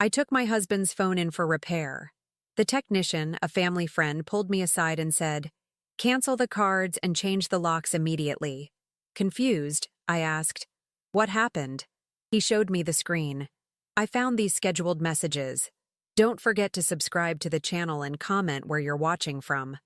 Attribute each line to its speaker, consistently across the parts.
Speaker 1: I took my husband's phone in for repair. The technician, a family friend, pulled me aside and said, "Cancel the cards and change the locks immediately." Confused, I asked, "What happened?" He showed me the screen. "I found these scheduled messages. Don't forget to subscribe to the channel and comment where you're watching from."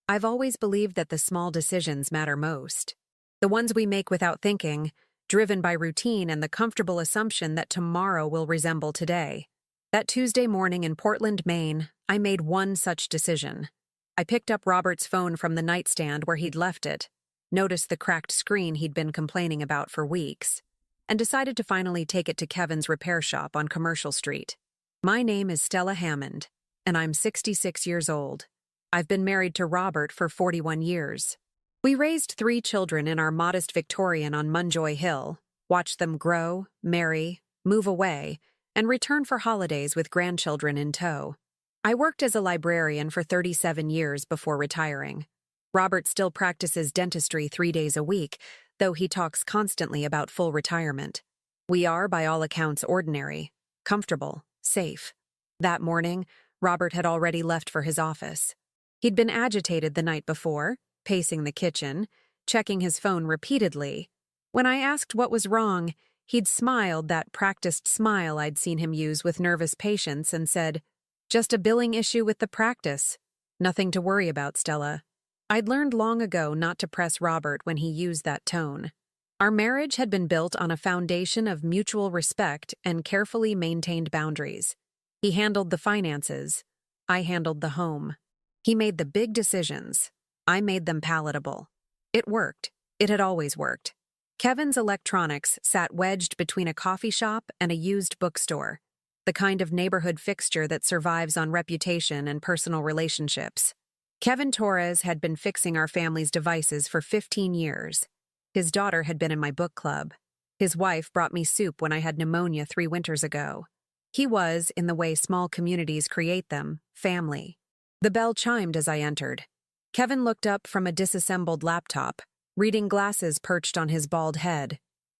Speaker 1: I've always believed that the small decisions matter most. The ones we make without thinking, driven by routine and the comfortable assumption that tomorrow will resemble today. That Tuesday morning in Portland, Maine, I made one such decision. I picked up Robert's phone from the nightstand where he'd left it, noticed the cracked screen he'd been complaining about for weeks, and decided to finally take it to Kevin's repair shop on Commercial Street. My name is Stella Hammond, and I'm 66 years old. I've been married to Robert for 41 years. We raised 3 children in our modest Victorian on Munjoy Hill, watched them grow, marry, move away, and return for holidays with grandchildren in tow. I worked as a librarian for 37 years before retiring. Robert still practices dentistry 3 days a week, though he talks constantly about full retirement. We are, by all accounts, ordinary, comfortable, safe. That morning, Robert had already left for his office. He'd been agitated the night before, pacing the kitchen, checking his phone repeatedly. When I asked what was wrong, he'd smiled that practiced smile I'd seen him use with nervous patients and said, "Just a billing issue with the practice. Nothing to worry about, Stella." I'd learned long ago not to press Robert when he used that tone. Our marriage had been built on a foundation of mutual respect and carefully maintained boundaries. He handled the finances. I handled the home. He made the big decisions. I made them palatable. It worked. It had always worked. Kevin's electronics sat wedged between a coffee shop and a used bookstore, the kind of neighborhood fixture that survives on reputation and personal relationships. Kevin Torres had been fixing our family's devices for 15 years. His daughter had been in my book club. His wife brought me soup when I had pneumonia 3 winters ago. He was, in the way small communities create them, family. The bell chimed as I entered. Kevin looked up from a disassembled laptop, reading glasses perched on his bald head.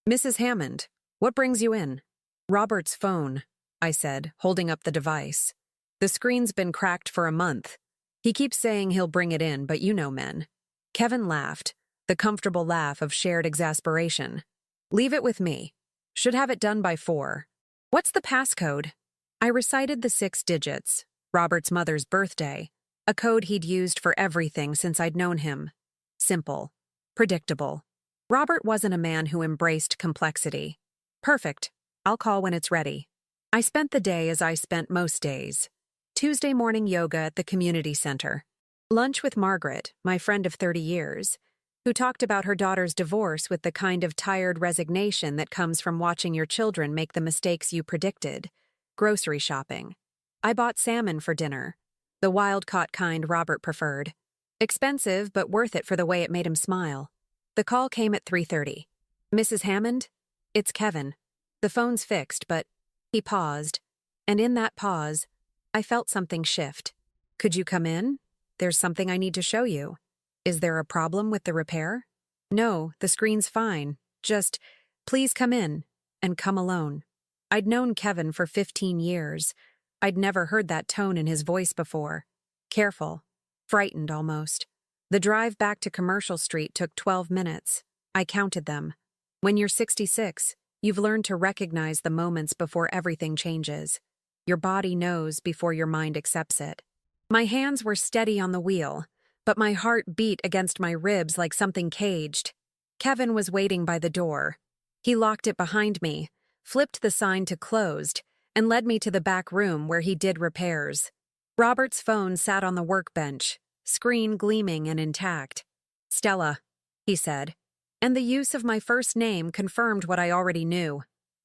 Speaker 1: "Mrs. Hammond, what brings you in?" "Robert's phone," I said, holding up the device. "The screen's been cracked for a month. He keeps saying he'll bring it in, but you know men." Kevin laughed, the comfortable laugh of shared exasperation. "Leave it with me. Should have it done by 4. "What's the passcode?" I recited the 6 digits, Robert's mother's birthday, a code he'd used for everything since I'd known him. Simple. Predictable. Robert wasn't a man who embraced complexity. "Perfect. I'll call when it's ready." I spent the day as I spent most days. Tuesday morning yoga at the community center. Lunch with Margaret, my friend of 30 years, who talked about her daughter's divorce with the kind of tired resignation that comes from watching your children make the mistakes you predicted. Grocery shopping. I bought salmon for dinner, the wild-caught kind Robert preferred. Expensive, but worth it for the way it made him smile. The call came at 3:30. "Mrs. Hammond? It's Kevin. The phone's fixed, but..." He paused, and in that pause, I felt something shift. "Could you come in? There's something I need to show you." "Is there a problem with the repair?" "No, the screen's fine. Just, please come in, and come alone." I'd known Kevin for 15 years. I'd never heard that tone in his voice before. Careful. Frightened, almost. The drive back to Commercial Street took 12 minutes. I counted them. When you're 66, you've learned to recognize the moments before everything changes. Your body knows before your mind accepts it. My hands were steady on the wheel, but my heart beat against my ribs like something caged. Kevin was waiting by the door. He locked it behind me, flipped the sign to closed, and led me to the back room where he did repairs. Robert's phone sat on the workbench, screen gleaming and intact. "Stella," he said, and the use of my first name confirmed what I already knew.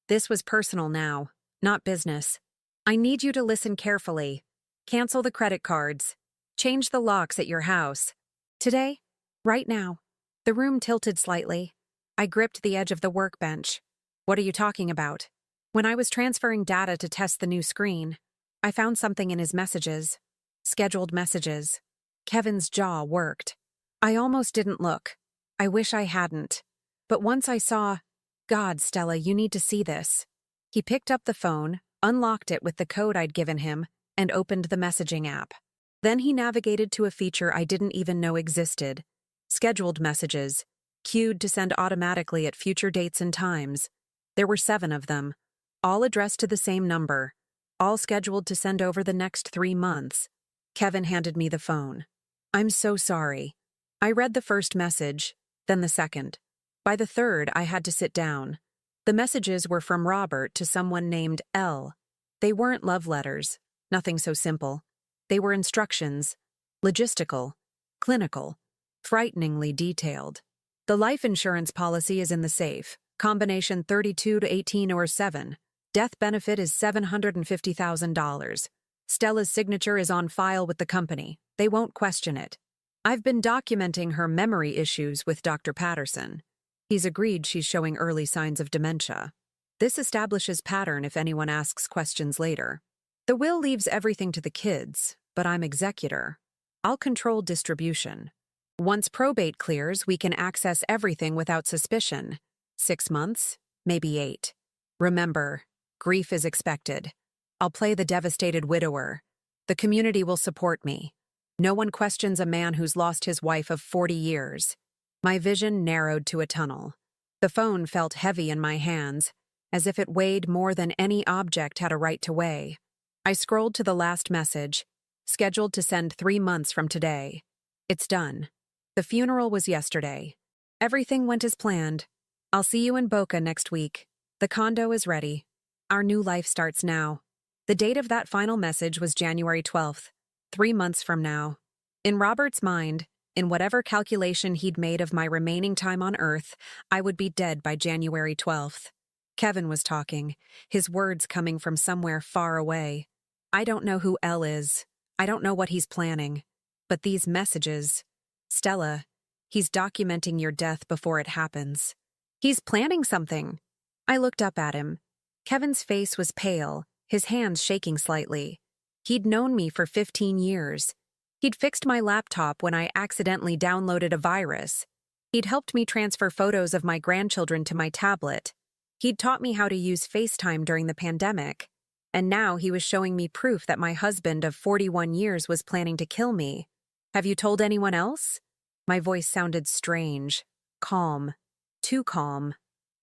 Speaker 1: This was personal now, not business. "I need you to listen carefully. Cancel the credit cards. Change the locks at your house. Today? Right now." The room tilted slightly. I gripped the edge of the workbench. "What are you talking about?" "When I was transferring data to test the new screen, I found something in his messages. Scheduled messages." Kevin's jaw worked. I almost didn't look. I wish I hadn't. But once I saw, "God, Stella, you need to see this." He picked up the phone, unlocked it with the code I'd given him, and opened the messaging app. Then he navigated to a feature I didn't even know existed: scheduled messages, queued to send automatically at future dates and times. There were 7 of them, all addressed to the same number, all scheduled to send over the next 3 months. Kevin handed me the phone. "I'm so sorry." I read the first message, then the second. By the third, I had to sit down. The messages were from Robert to someone named L. They weren't love letters, nothing so simple. They were instructions, logistical, clinical, frighteningly detailed. "The life insurance policy is in the safe, combination 32 to 18 or 7. Death benefit is $750,000. Stella's signature is on file with the company. They won't question it. I've been documenting her memory issues with Dr. Patterson. He's agreed she's showing early signs of dementia. This establishes pattern if anyone asks questions later. The will leaves everything to the kids, but I'm executor. I'll control distribution. Once probate clears, we can access everything without suspicion. 6 months, maybe 8. Remember, grief is expected. I'll play the devastated widower. The community will support me. No one questions a man who's lost his wife of 40 years. My vision narrowed to a tunnel. The phone felt heavy in my hands, as if it weighed more than any object had a right to weigh. I scrolled to the last message, scheduled to send 3 months from today. It's done. The funeral was yesterday. Everything went as planned. I'll see you in Boca next week. The condo is ready. Our new life starts now. The date of that final message was January 12th, 3 months from now. In Robert's mind, in whatever calculation he'd made of my remaining time on Earth, I would be dead by January 12th. Kevin was talking, his words coming from somewhere far away. I don't know who L is. I don't know what he's planning. But these messages... Stella, he's documenting your death before it happens. He's planning something. I looked up at him. Kevin's face was pale, his hands shaking slightly. He'd known me for 15 years. He'd fixed my laptop when I accidentally downloaded a virus. He'd helped me transfer photos of my grandchildren to my tablet. He'd taught me how to use FaceTime during the pandemic. And now he was showing me proof that my husband of 41 years was planning to kill me. "Have you told anyone else?" My voice sounded strange, calm, too calm.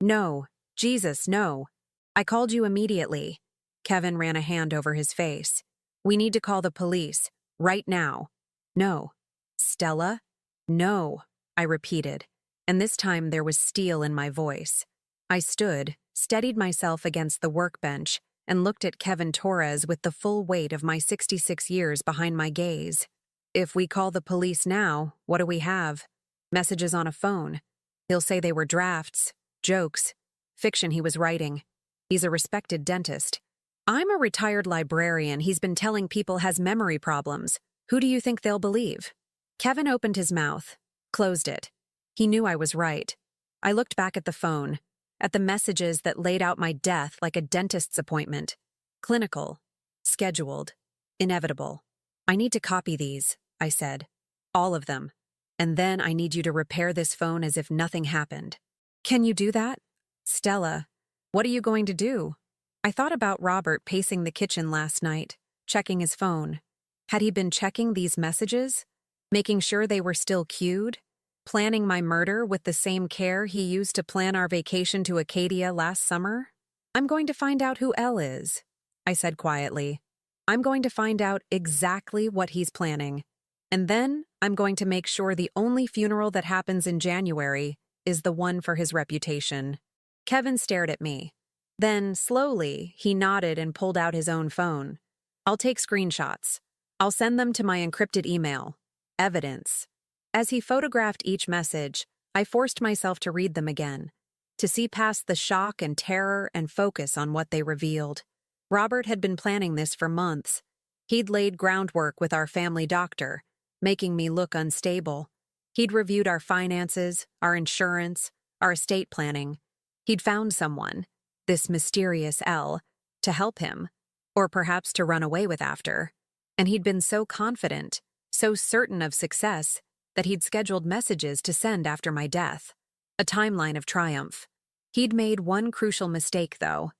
Speaker 1: "No, Jesus, no. I called you immediately." Kevin ran a hand over his face. "We need to call the police, right now." "No." "Stella?" "No," I repeated, and this time there was steel in my voice. I stood, steadied myself against the workbench, and looked at Kevin Torres with the full weight of my 66 years behind my gaze. "If we call the police now, what do we have? Messages on a phone. He'll say they were drafts, jokes, fiction he was writing. He's a respected dentist. I'm a retired librarian he's been telling people has memory problems. Who do you think they'll believe?" Kevin opened his mouth, closed it. He knew I was right. I looked back at the phone, at the messages that laid out my death like a dentist's appointment. Clinical, scheduled, inevitable. "I need to copy these," I said. "All of them. And then I need you to repair this phone as if nothing happened." "Can you do that?" "Stella, what are you going to do?" I thought about Robert pacing the kitchen last night, checking his phone. Had he been checking these messages? Making sure they were still queued? Planning my murder with the same care he used to plan our vacation to Acadia last summer? "I'm going to find out who L is," I said quietly. "I'm going to find out exactly what he's planning. And then I'm going to make sure the only funeral that happens in January is the one for his reputation." Kevin stared at me. Then, slowly, he nodded and pulled out his own phone. "I'll take screenshots. I'll send them to my encrypted email. Evidence." As he photographed each message, I forced myself to read them again, to see past the shock and terror and focus on what they revealed. Robert had been planning this for months. He'd laid groundwork with our family doctor, making me look unstable. He'd reviewed our finances, our insurance, our estate planning. He'd found someone, this mysterious L, to help him, or perhaps to run away with after. And he'd been so confident, so certain of success, that he'd scheduled messages to send after my death. A timeline of triumph. He'd made one crucial mistake, though.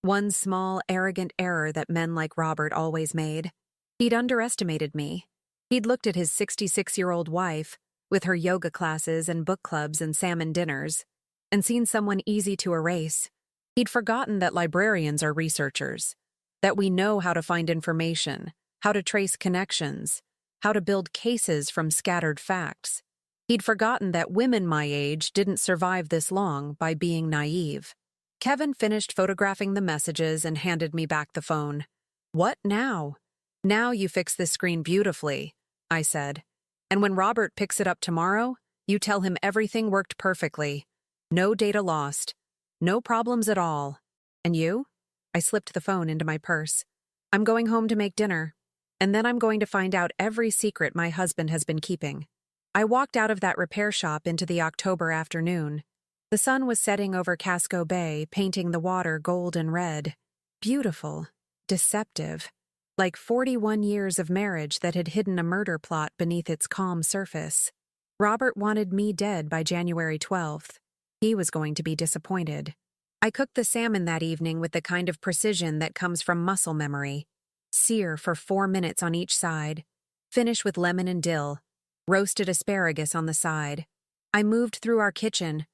Speaker 1: One small, arrogant error that men like Robert always made. He'd underestimated me. He'd looked at his 66-year-old wife, with her yoga classes and book clubs and salmon dinners, and seen someone easy to erase. He'd forgotten that librarians are researchers, that we know how to find information, how to trace connections, how to build cases from scattered facts. He'd forgotten that women my age didn't survive this long by being naive. Kevin finished photographing the messages and handed me back the phone. "What now?" "Now you fix this screen beautifully," I said. "And when Robert picks it up tomorrow, you tell him everything worked perfectly. No data lost. No problems at all. And you?" I slipped the phone into my purse. "I'm going home to make dinner. And then I'm going to find out every secret my husband has been keeping." I walked out of that repair shop into the October afternoon. The sun was setting over Casco Bay, painting the water gold and red. Beautiful. Deceptive. Like 41 years of marriage that had hidden a murder plot beneath its calm surface. Robert wanted me dead by January 12th. He was going to be disappointed. I cooked the salmon that evening with the kind of precision that comes from muscle memory. Sear for 4 minutes on each side. Finish with lemon and dill. Roasted asparagus on the side. I moved through our kitchen,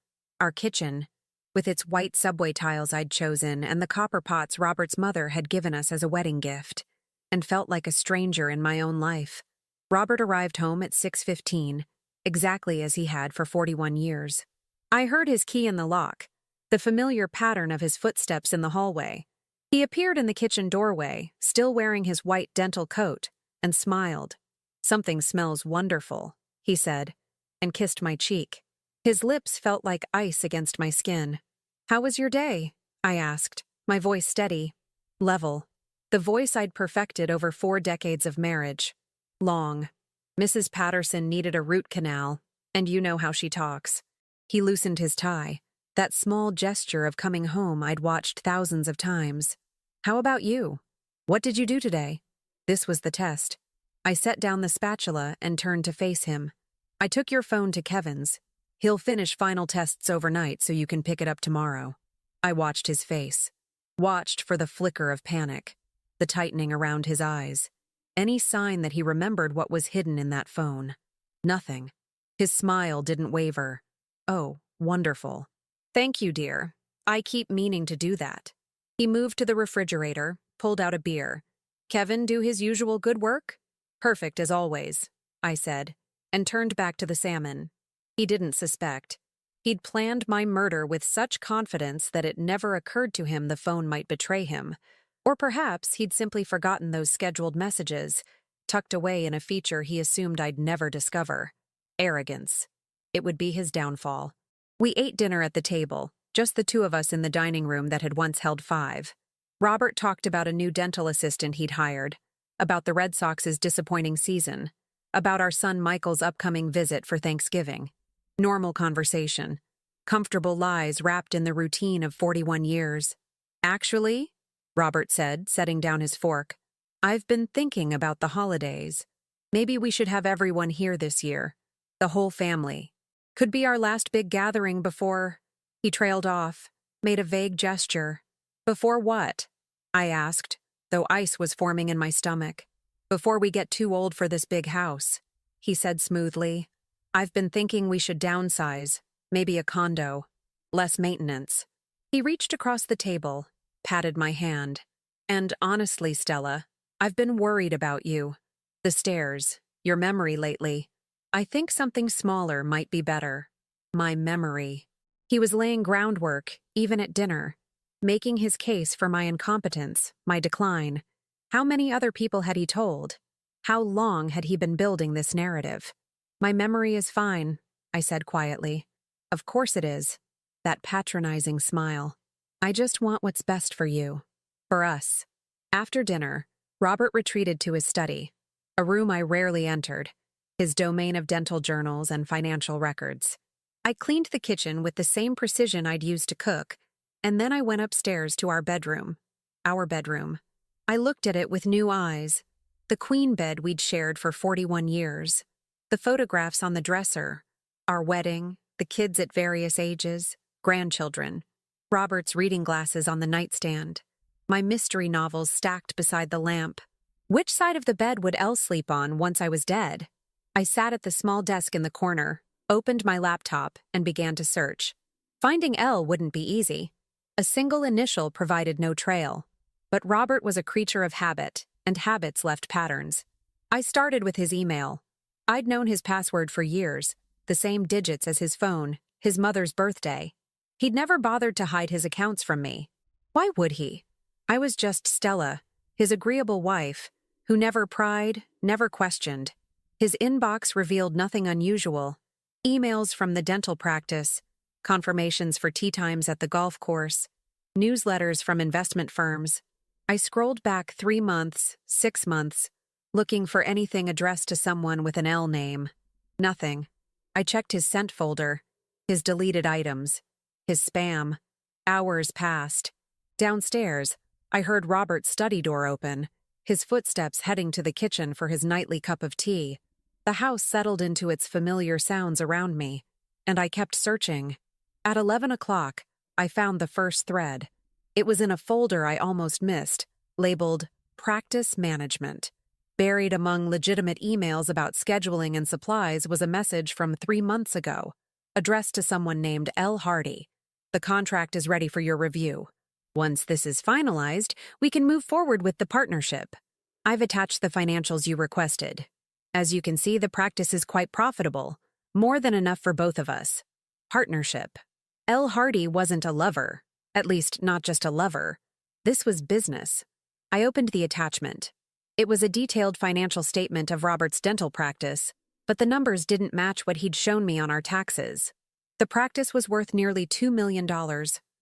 Speaker 1: with its white subway tiles I'd chosen and the copper pots Robert's mother had given us as a wedding gift, and felt like a stranger in my own life. Robert arrived home at 6:15, exactly as he had for 41 years. I heard his key in the lock, the familiar pattern of his footsteps in the hallway. He appeared in the kitchen doorway, still wearing his white dental coat, and smiled. "Something smells wonderful," he said, and kissed my cheek. His lips felt like ice against my skin. "How was your day?" I asked, my voice steady, level. The voice I'd perfected over 4 decades of marriage. Long. Mrs. Patterson needed a root canal, and you know how she talks. He loosened his tie, that small gesture of coming home I'd watched thousands of times. "How about you? What did you do today?" This was the test. I set down the spatula and turned to face him. "I took your phone to Kevin's. He'll finish final tests overnight so you can pick it up tomorrow." I watched his face. Watched for the flicker of panic, the tightening around his eyes. Any sign that he remembered what was hidden in that phone. Nothing. His smile didn't waver. "Oh, wonderful. Thank you, dear. I keep meaning to do that." He moved to the refrigerator, pulled out a beer. "Kevin do his usual good work?" "Perfect as always," I said, and turned back to the salmon. He didn't suspect. He'd planned my murder with such confidence that it never occurred to him the phone might betray him. Or perhaps he'd simply forgotten those scheduled messages, tucked away in a feature he assumed I'd never discover. Arrogance. It would be his downfall. We ate dinner at the table, just the 2 of us in the dining room that had once held 5. Robert talked about a new dental assistant he'd hired, about the Red Sox's disappointing season, about our son Michael's upcoming visit for Thanksgiving. Normal conversation. Comfortable lies wrapped in the routine of 41 years. "Actually," Robert said, setting down his fork, "I've been thinking about the holidays. Maybe we should have everyone here this year. The whole family. Could be our last big gathering before—" He trailed off, made a vague gesture. "Before what?" I asked, though ice was forming in my stomach. "Before we get too old for this big house," he said smoothly. "I've been thinking we should downsize, maybe a condo. Less maintenance." He reached across the table, patted my hand. "And honestly, Stella, I've been worried about you. The stairs, your memory lately. I think something smaller might be better. My memory." He was laying groundwork, even at dinner, making his case for my incompetence, my decline. How many other people had he told? How long had he been building this narrative? "My memory is fine," I said quietly. "Of course it is." That patronizing smile. "I just want what's best for you. For us." After dinner, Robert retreated to his study, a room I rarely entered, his domain of dental journals and financial records. I cleaned the kitchen with the same precision I'd used to cook, and then I went upstairs to our bedroom. Our bedroom. I looked at it with new eyes. The queen bed we'd shared for 41 years. The photographs on the dresser. Our wedding, the kids at various ages, grandchildren. Robert's reading glasses on the nightstand. my mystery novels stacked beside the lamp. Which side of the bed would Elle sleep on once I was dead? I sat at the small desk in the corner, opened my laptop, and began to search. Finding Elle wouldn't be easy. A single initial provided no trail. But Robert was a creature of habit, and habits left patterns. I started with his email. I'd known his password for years, the same digits as his phone, his mother's birthday. He'd never bothered to hide his accounts from me. Why would he? I was just Stella, his agreeable wife, who never pried, never questioned. His inbox revealed nothing unusual. Emails from the dental practice, confirmations for tea times at the golf course, newsletters from investment firms. I scrolled back 3 months, 6 months, looking for anything addressed to someone with an L name. Nothing. I checked his sent folder, his deleted items, his spam. Hours passed. Downstairs, I heard Robert's study door open, his footsteps heading to the kitchen for his nightly cup of tea. The house settled into its familiar sounds around me, and I kept searching. At 11 o'clock, I found the first thread. It was in a folder I almost missed, labeled Practice Management. Buried among legitimate emails about scheduling and supplies was a message from 3 months ago, addressed to someone named L. Hardy. The contract is ready for your review. Once this is finalized, we can move forward with the partnership. I've attached the financials you requested. As you can see, the practice is quite profitable, more than enough for both of us. Partnership. L. Hardy wasn't a lover, at least not just a lover. This was business. I opened the attachment. It was a detailed financial statement of Robert's dental practice, but the numbers didn't match what he'd shown me on our taxes. The practice was worth nearly $2 million,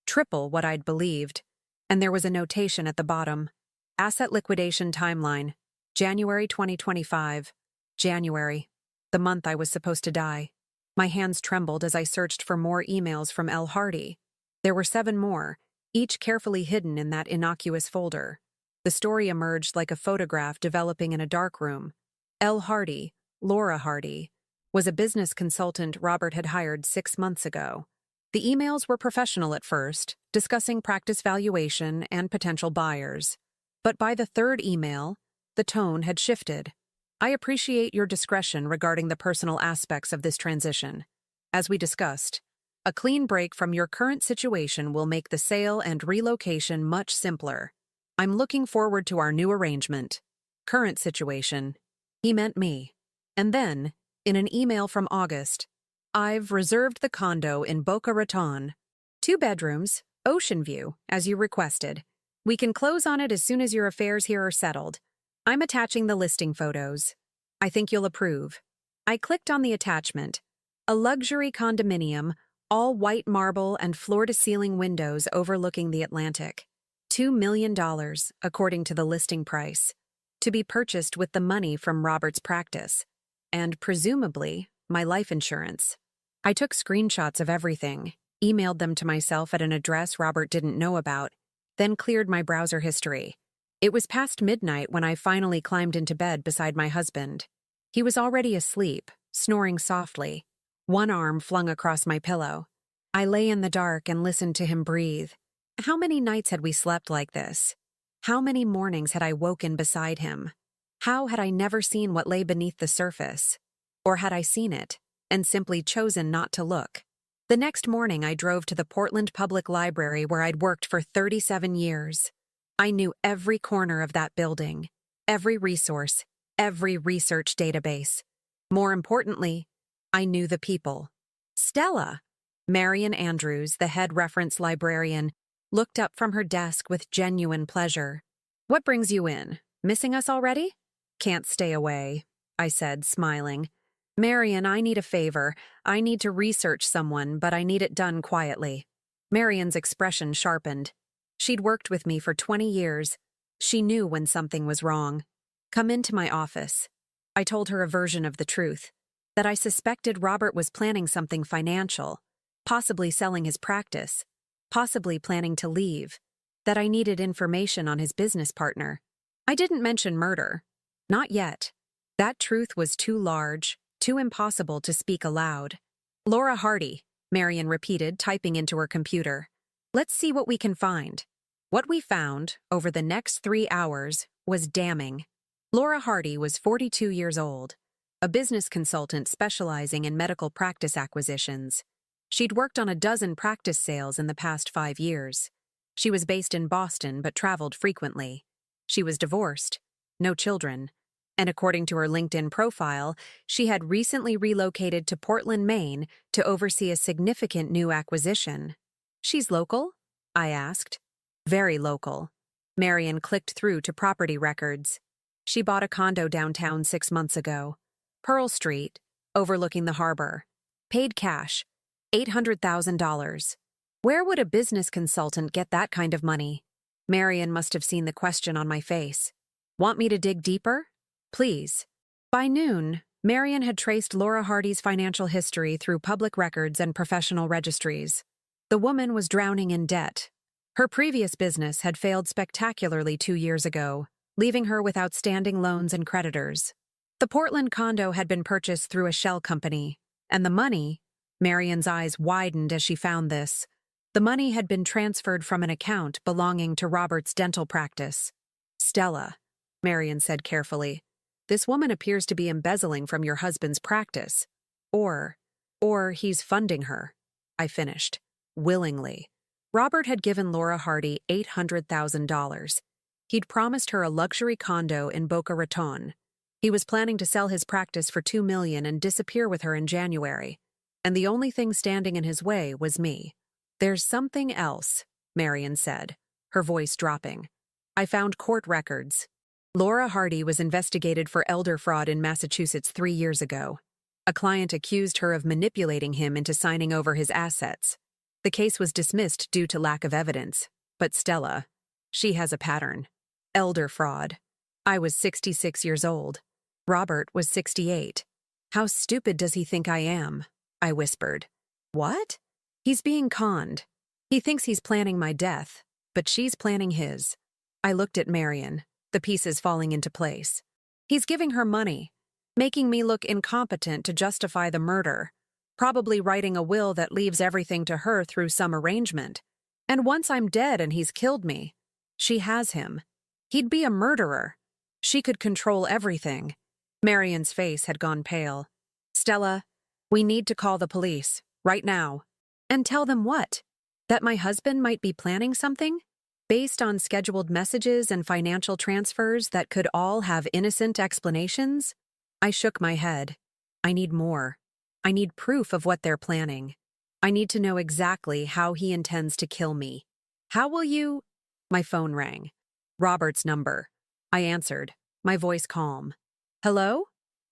Speaker 1: triple what I'd believed, and there was a notation at the bottom. Asset liquidation timeline, January 2025. January, the month I was supposed to die. My hands trembled as I searched for more emails from L. Hardy. There were 7 more, each carefully hidden in that innocuous folder. The story emerged like a photograph developing in a dark room. L. Hardy, Laura Hardy, was a business consultant Robert had hired 6 months ago. The emails were professional at first, discussing practice valuation and potential buyers. But by the 3rd email, the tone had shifted. I appreciate your discretion regarding the personal aspects of this transition. As we discussed, a clean break from your current situation will make the sale and relocation much simpler. I'm looking forward to our new arrangement. Current situation. He meant me. And then, in an email from August, I've reserved the condo in Boca Raton. 2 bedrooms, ocean view, as you requested. We can close on it as soon as your affairs here are settled. I'm attaching the listing photos. I think you'll approve. I clicked on the attachment. A luxury condominium, all white marble and floor-to-ceiling windows overlooking the Atlantic. $2 million, according to the listing price, to be purchased with the money from Robert's practice, and presumably my life insurance. I took screenshots of everything, emailed them to myself at an address Robert didn't know about, then cleared my browser history. It was past midnight when I finally climbed into bed beside my husband. He was already asleep, snoring softly, one arm flung across my pillow. I lay in the dark and listened to him breathe. How many nights had we slept like this? How many mornings had I woken beside him? How had I never seen what lay beneath the surface? Or had I seen it, and simply chosen not to look? The next morning I drove to the Portland Public Library where I'd worked for 37 years. I knew every corner of that building, every resource, every research database. More importantly, I knew the people. Stella, Marian Andrews, the head reference librarian, looked up from her desk with genuine pleasure. "What brings you in? Missing us already?" "Can't stay away," I said, smiling. "Marian, I need a favor. I need to research someone, but I need it done quietly." Marian's expression sharpened. She'd worked with me for 20 years. She knew when something was wrong. "Come into my office." I told her a version of the truth, that I suspected Robert was planning something financial, possibly selling his practice, possibly planning to leave, that I needed information on his business partner. I didn't mention murder. Not yet. That truth was too large, too impossible to speak aloud. "Laura Hardy," Marian repeated, typing into her computer. "Let's see what we can find." What we found over the next 3 hours was damning. Laura Hardy was 42 years old, a business consultant specializing in medical practice acquisitions. She'd worked on a dozen practice sales in the past 5 years. She was based in Boston but traveled frequently. She was divorced, no children, and according to her LinkedIn profile, she had recently relocated to Portland, Maine to oversee a significant new acquisition. She's local? I asked. Very local. Marion clicked through to property records. She bought a condo downtown 6 months ago. Pearl Street, overlooking the harbor. Paid cash, $800,000. Where would a business consultant get that kind of money? Marion must have seen the question on my face. Want me to dig deeper? Please. By noon, Marion had traced Laura Hardy's financial history through public records and professional registries. The woman was drowning in debt. Her previous business had failed spectacularly 2 years ago, leaving her with outstanding loans and creditors. The Portland condo had been purchased through a shell company, and the money, Marion's eyes widened as she found this, the money had been transferred from an account belonging to Robert's dental practice. Stella, Marion said carefully, this woman appears to be embezzling from your husband's practice. Or he's funding her. I finished. Willingly. Robert had given Laura Hardy $800,000. He'd promised her a luxury condo in Boca Raton. He was planning to sell his practice for $2 million and disappear with her in January. And the only thing standing in his way was me. There's something else, Marion said, her voice dropping. I found court records. Laura Hardy was investigated for elder fraud in Massachusetts 3 years ago. A client accused her of manipulating him into signing over his assets. The case was dismissed due to lack of evidence. But Stella, she has a pattern. Elder fraud. I was 66 years old. Robert was 68. How stupid does he think I am? I whispered. What? He's being conned. He thinks he's planning my death, but she's planning his. I looked at Marion, the pieces falling into place. He's giving her money, making me look incompetent to justify the murder, probably writing a will that leaves everything to her through some arrangement. And once I'm dead and he's killed me, she has him. He'd be a murderer. She could control everything. Marion's face had gone pale. Stella, we need to call the police, right now. And tell them what? That my husband might be planning something? Based on scheduled messages and financial transfers that could all have innocent explanations? I shook my head. I need more. I need proof of what they're planning. I need to know exactly how he intends to kill me. How will you? My phone rang. Robert's number. I answered, my voice calm. Hello?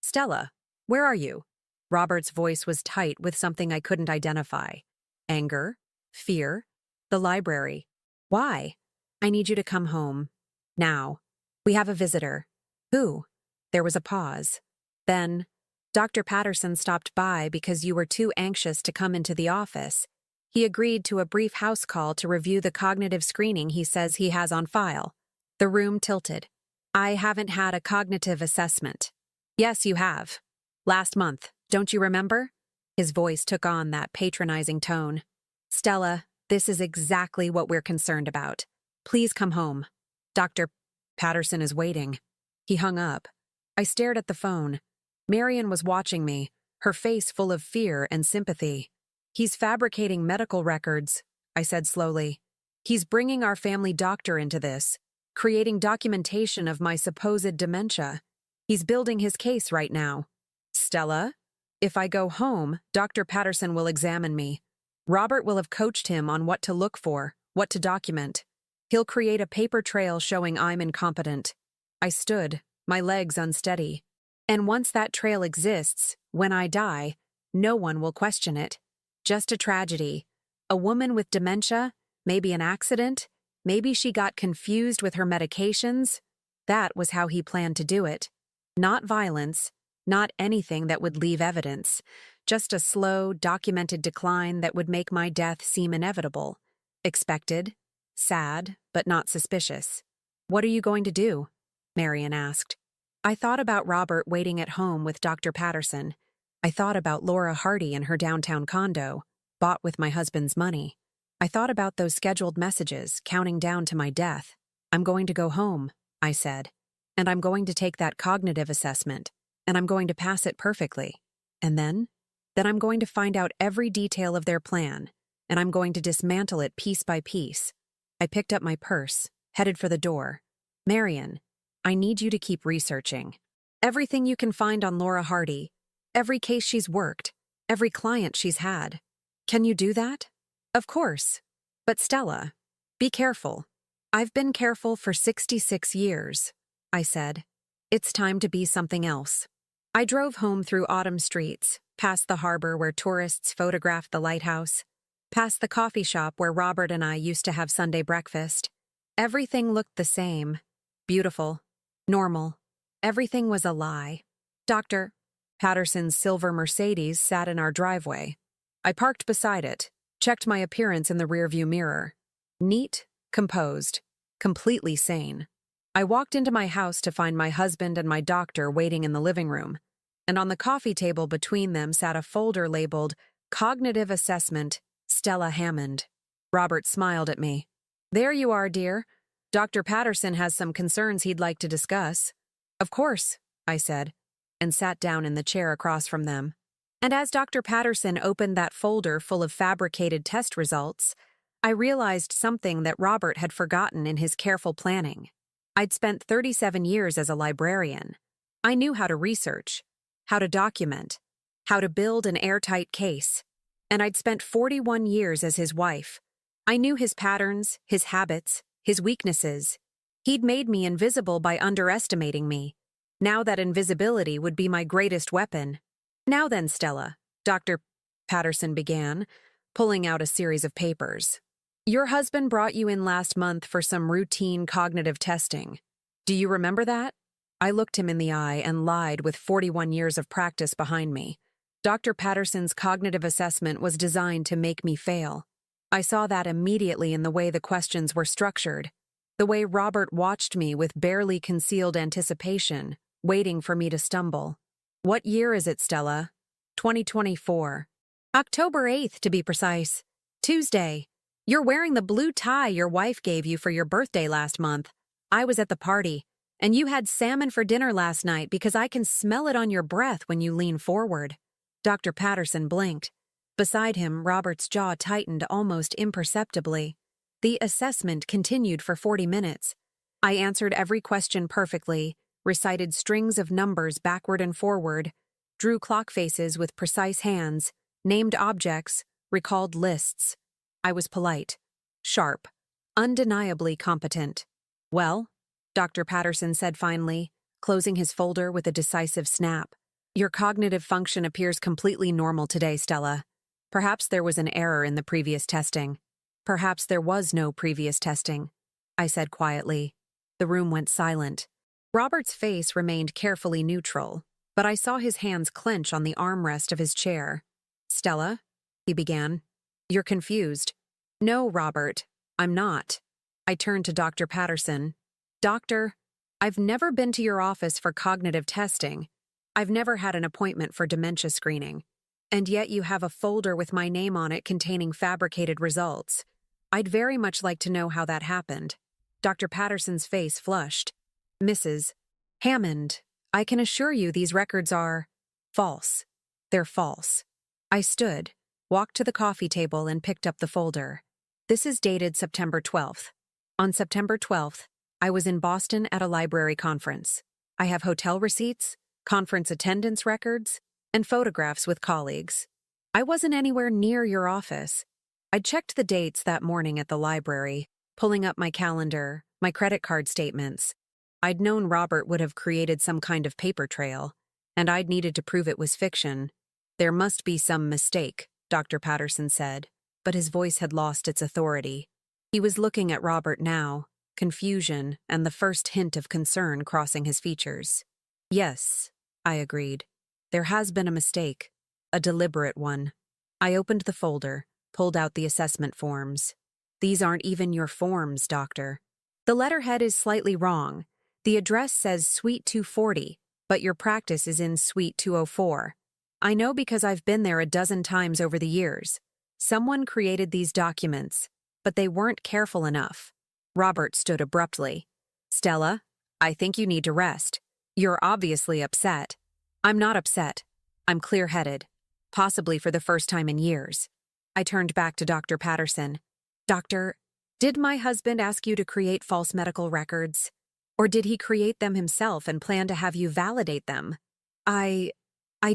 Speaker 1: Stella, where are you? Robert's voice was tight with something I couldn't identify. Anger? Fear? The library. Why? I need you to come home. Now. We have a visitor. Who? There was a pause. Then, Dr. Patterson stopped by because you were too anxious to come into the office. He agreed to a brief house call to review the cognitive screening he says he has on file. The room tilted. I haven't had a cognitive assessment. Yes, you have. Last month, don't you remember? His voice took on that patronizing tone. Stella, this is exactly what we're concerned about. Please come home. Dr. Patterson is waiting. He hung up. I stared at the phone. Marion was watching me, her face full of fear and sympathy. He's fabricating medical records, I said slowly. He's bringing our family doctor into this, creating documentation of my supposed dementia. He's building his case right now. Stella, if I go home, Dr. Patterson will examine me. Robert will have coached him on what to look for, what to document. He'll create a paper trail showing I'm incompetent. I stood, my legs unsteady. And once that trail exists, when I die, no one will question it. Just a tragedy. A woman with dementia, maybe an accident, maybe she got confused with her medications. That was how he planned to do it. Not violence, not anything that would leave evidence, just a slow, documented decline that would make my death seem inevitable. Expected, sad, but not suspicious. What are you going to do? Marion asked. I thought about Robert waiting at home with Dr. Patterson. I thought about Laura Hardy and her downtown condo, bought with my husband's money. I thought about those scheduled messages, counting down to my death. I'm going to go home, I said. And I'm going to take that cognitive assessment. And I'm going to pass it perfectly. And then? Then I'm going to find out every detail of their plan. And I'm going to dismantle it piece by piece. I picked up my purse, headed for the door. Marion, I need you to keep researching. Everything you can find on Laura Hardy. Every case she's worked. Every client she's had. Can you do that? Of course. But Stella, be careful. I've been careful for 66 years, I said. It's time to be something else. I drove home through autumn streets, past the harbor where tourists photographed the lighthouse, past the coffee shop where Robert and I used to have Sunday breakfast. Everything looked the same. Beautiful. Normal. Everything was a lie. Dr. Patterson's silver Mercedes sat in our driveway. I parked beside it, checked my appearance in the rearview mirror. Neat, composed, completely sane. I walked into my house to find my husband and my doctor waiting in the living room, and on the coffee table between them sat a folder labeled Cognitive Assessment, Stella Hammond. Robert smiled at me. There you are, dear. Dr. Patterson has some concerns he'd like to discuss. Of course, I said, and sat down in the chair across from them. And as Dr. Patterson opened that folder full of fabricated test results, I realized something that Robert had forgotten in his careful planning. I'd spent 37 years as a librarian. I knew how to research, how to document, how to build an airtight case. And I'd spent 41 years as his wife. I knew his patterns, his habits, his weaknesses. He'd made me invisible by underestimating me. Now that invisibility would be my greatest weapon. Now then, Stella, Dr. Patterson began, pulling out a series of papers. Your husband brought you in last month for some routine cognitive testing. Do you remember that? I looked him in the eye and lied with 41 years of practice behind me. Dr. Patterson's cognitive assessment was designed to make me fail. I saw that immediately in the way the questions were structured, the way Robert watched me with barely concealed anticipation, waiting for me to stumble. What year is it, Stella? 2024. October 8th, to be precise. Tuesday. You're wearing the blue tie your wife gave you for your birthday last month. I was at the party, and you had salmon for dinner last night because I can smell it on your breath when you lean forward. Dr. Patterson blinked. Beside him, Robert's jaw tightened almost imperceptibly. The assessment continued for 40 minutes. I answered every question perfectly, recited strings of numbers backward and forward, drew clock faces with precise hands, named objects, recalled lists. I was polite, sharp, undeniably competent. Well, Dr. Patterson said finally, closing his folder with a decisive snap. Your cognitive function appears completely normal today, Stella. Perhaps there was an error in the previous testing. Perhaps there was no previous testing, I said quietly. The room went silent. Robert's face remained carefully neutral, but I saw his hands clench on the armrest of his chair. Stella, he began. You're confused. No, Robert, I'm not. I turned to Dr. Patterson. Doctor, I've never been to your office for cognitive testing. I've never had an appointment for dementia screening. And yet you have a folder with my name on it containing fabricated results. I'd very much like to know how that happened. Dr. Patterson's face flushed. Mrs. Hammond, I can assure you these records are false. They're false. I stood, walked to the coffee table and picked up the folder. This is dated September 12th. On September 12th, I was in Boston at a library conference. I have hotel receipts, conference attendance records, and photographs with colleagues. I wasn't anywhere near your office. I checked the dates that morning at the library, pulling up my calendar, my credit card statements. I'd known Robert would have created some kind of paper trail, and I'd needed to prove it was fiction. There must be some mistake, Dr. Patterson said, but his voice had lost its authority. He was looking at Robert now, confusion and the first hint of concern crossing his features. Yes, I agreed. There has been a mistake, a deliberate one. I opened the folder, pulled out the assessment forms. These aren't even your forms, Doctor. The letterhead is slightly wrong. The address says Suite 240, but your practice is in Suite 204. I know because I've been there a dozen times over the years. Someone created these documents, but they weren't careful enough. Robert stood abruptly. Stella, I think you need to rest. You're obviously upset. I'm not upset. I'm clear-headed, possibly for the first time in years. I turned back to Dr. Patterson. Doctor, did my husband ask you to create false medical records? Or did he create them himself and plan to have you validate them? I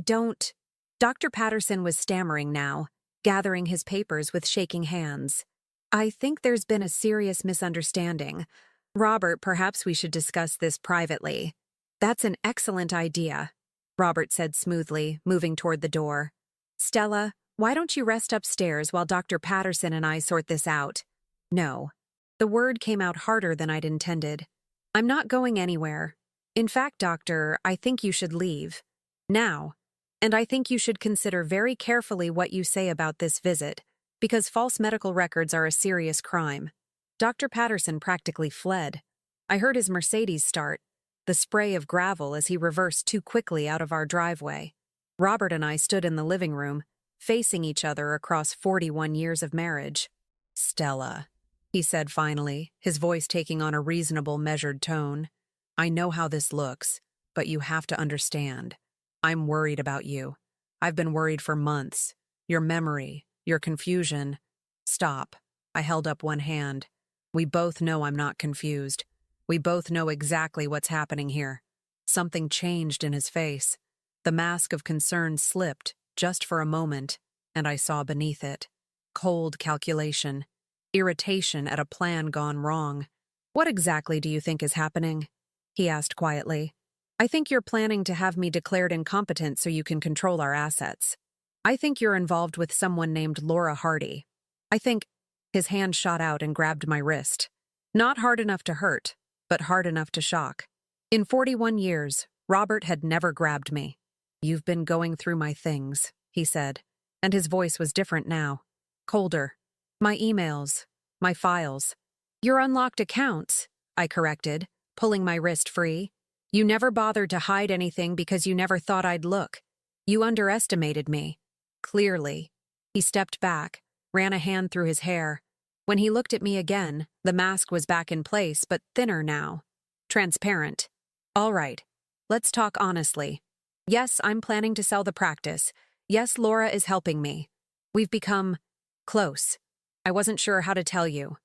Speaker 1: don't. Dr. Patterson was stammering now, gathering his papers with shaking hands. I think there's been a serious misunderstanding. Robert, perhaps we should discuss this privately. That's an excellent idea, Robert said smoothly, moving toward the door. Stella, why don't you rest upstairs while Dr. Patterson and I sort this out? No. The word came out harder than I'd intended. I'm not going anywhere. In fact, doctor, I think you should leave. Now. And I think you should consider very carefully what you say about this visit, because false medical records are a serious crime. Dr. Patterson practically fled. I heard his Mercedes start, the spray of gravel as he reversed too quickly out of our driveway. Robert and I stood in the living room, facing each other across 41 years of marriage. Stella, he said finally, his voice taking on a reasonable, measured tone. I know how this looks, but you have to understand. I'm worried about you. I've been worried for months. Your memory, your confusion. Stop. I held up one hand. We both know I'm not confused. We both know exactly what's happening here. Something changed in his face. The mask of concern slipped, just for a moment, and I saw beneath it. Cold calculation. Irritation at a plan gone wrong. What exactly do you think is happening? He asked quietly. I think you're planning to have me declared incompetent so you can control our assets. I think you're involved with someone named Laura Hardy. I think... His hand shot out and grabbed my wrist. Not hard enough to hurt, but hard enough to shock. In 41 years, Robert had never grabbed me. You've been going through my things, he said, and his voice was different now. Colder. My emails. My files. Your unlocked accounts, I corrected, pulling my wrist free. You never bothered to hide anything because you never thought I'd look. You underestimated me. Clearly. He stepped back, ran a hand through his hair. When he looked at me again, the mask was back in place, but thinner now. Transparent. All right. Let's talk honestly. Yes, I'm planning to sell the practice. Yes, Laura is helping me. We've become close. I wasn't sure how to tell you.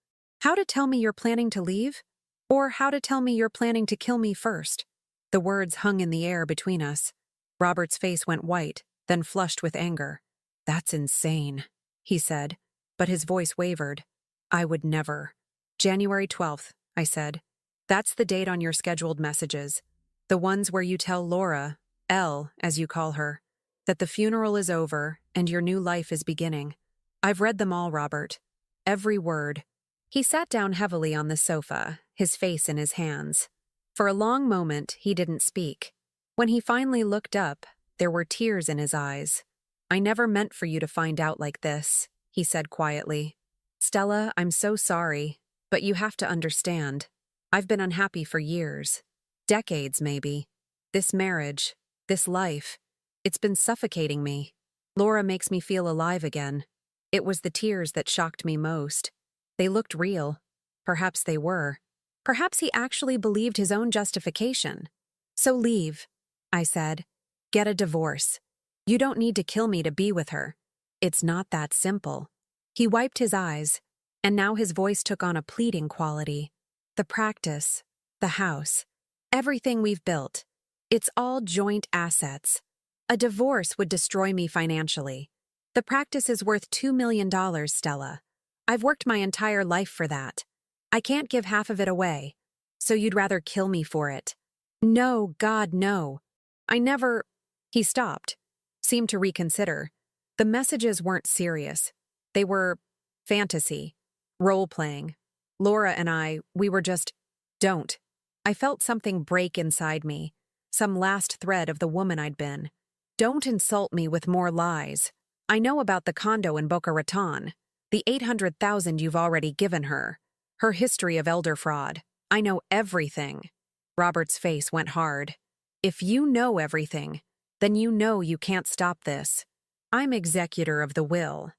Speaker 1: How to tell me you're planning to leave? Or how to tell me you're planning to kill me first? The words hung in the air between us. Robert's face went white, then flushed with anger. That's insane, he said, but his voice wavered. I would never. January 12th, I said. That's the date on your scheduled messages. The ones where you tell Laura, Elle, as you call her, that the funeral is over and your new life is beginning. I've read them all, Robert. Every word. He sat down heavily on the sofa, his face in his hands. For a long moment, he didn't speak. When he finally looked up, there were tears in his eyes. I never meant for you to find out like this, he said quietly. Stella, I'm so sorry, but you have to understand. I've been unhappy for years. Decades, maybe. This marriage, this life, it's been suffocating me. Laura makes me feel alive again. It was the tears that shocked me most. They looked real. Perhaps they were. Perhaps he actually believed his own justification. So leave, I said. Get a divorce. You don't need to kill me to be with her. It's not that simple. He wiped his eyes, and now his voice took on a pleading quality. The practice, the house, everything we've built. It's all joint assets. A divorce would destroy me financially. The practice is worth $2 million, Stella. I've worked my entire life for that. I can't give half of it away. So you'd rather kill me for it. No, God, no. I never... He stopped, seemed to reconsider. The messages weren't serious. They were fantasy, role-playing. Laura and I, we were just... Don't. I felt something break inside me, some last thread of the woman I'd been. Don't insult me with more lies. I know about the condo in Boca Raton, the $800,000 you've already given her, her history of elder fraud. I know everything. Robert's face went hard. If you know everything, then you know you can't stop this. I'm executor of the will.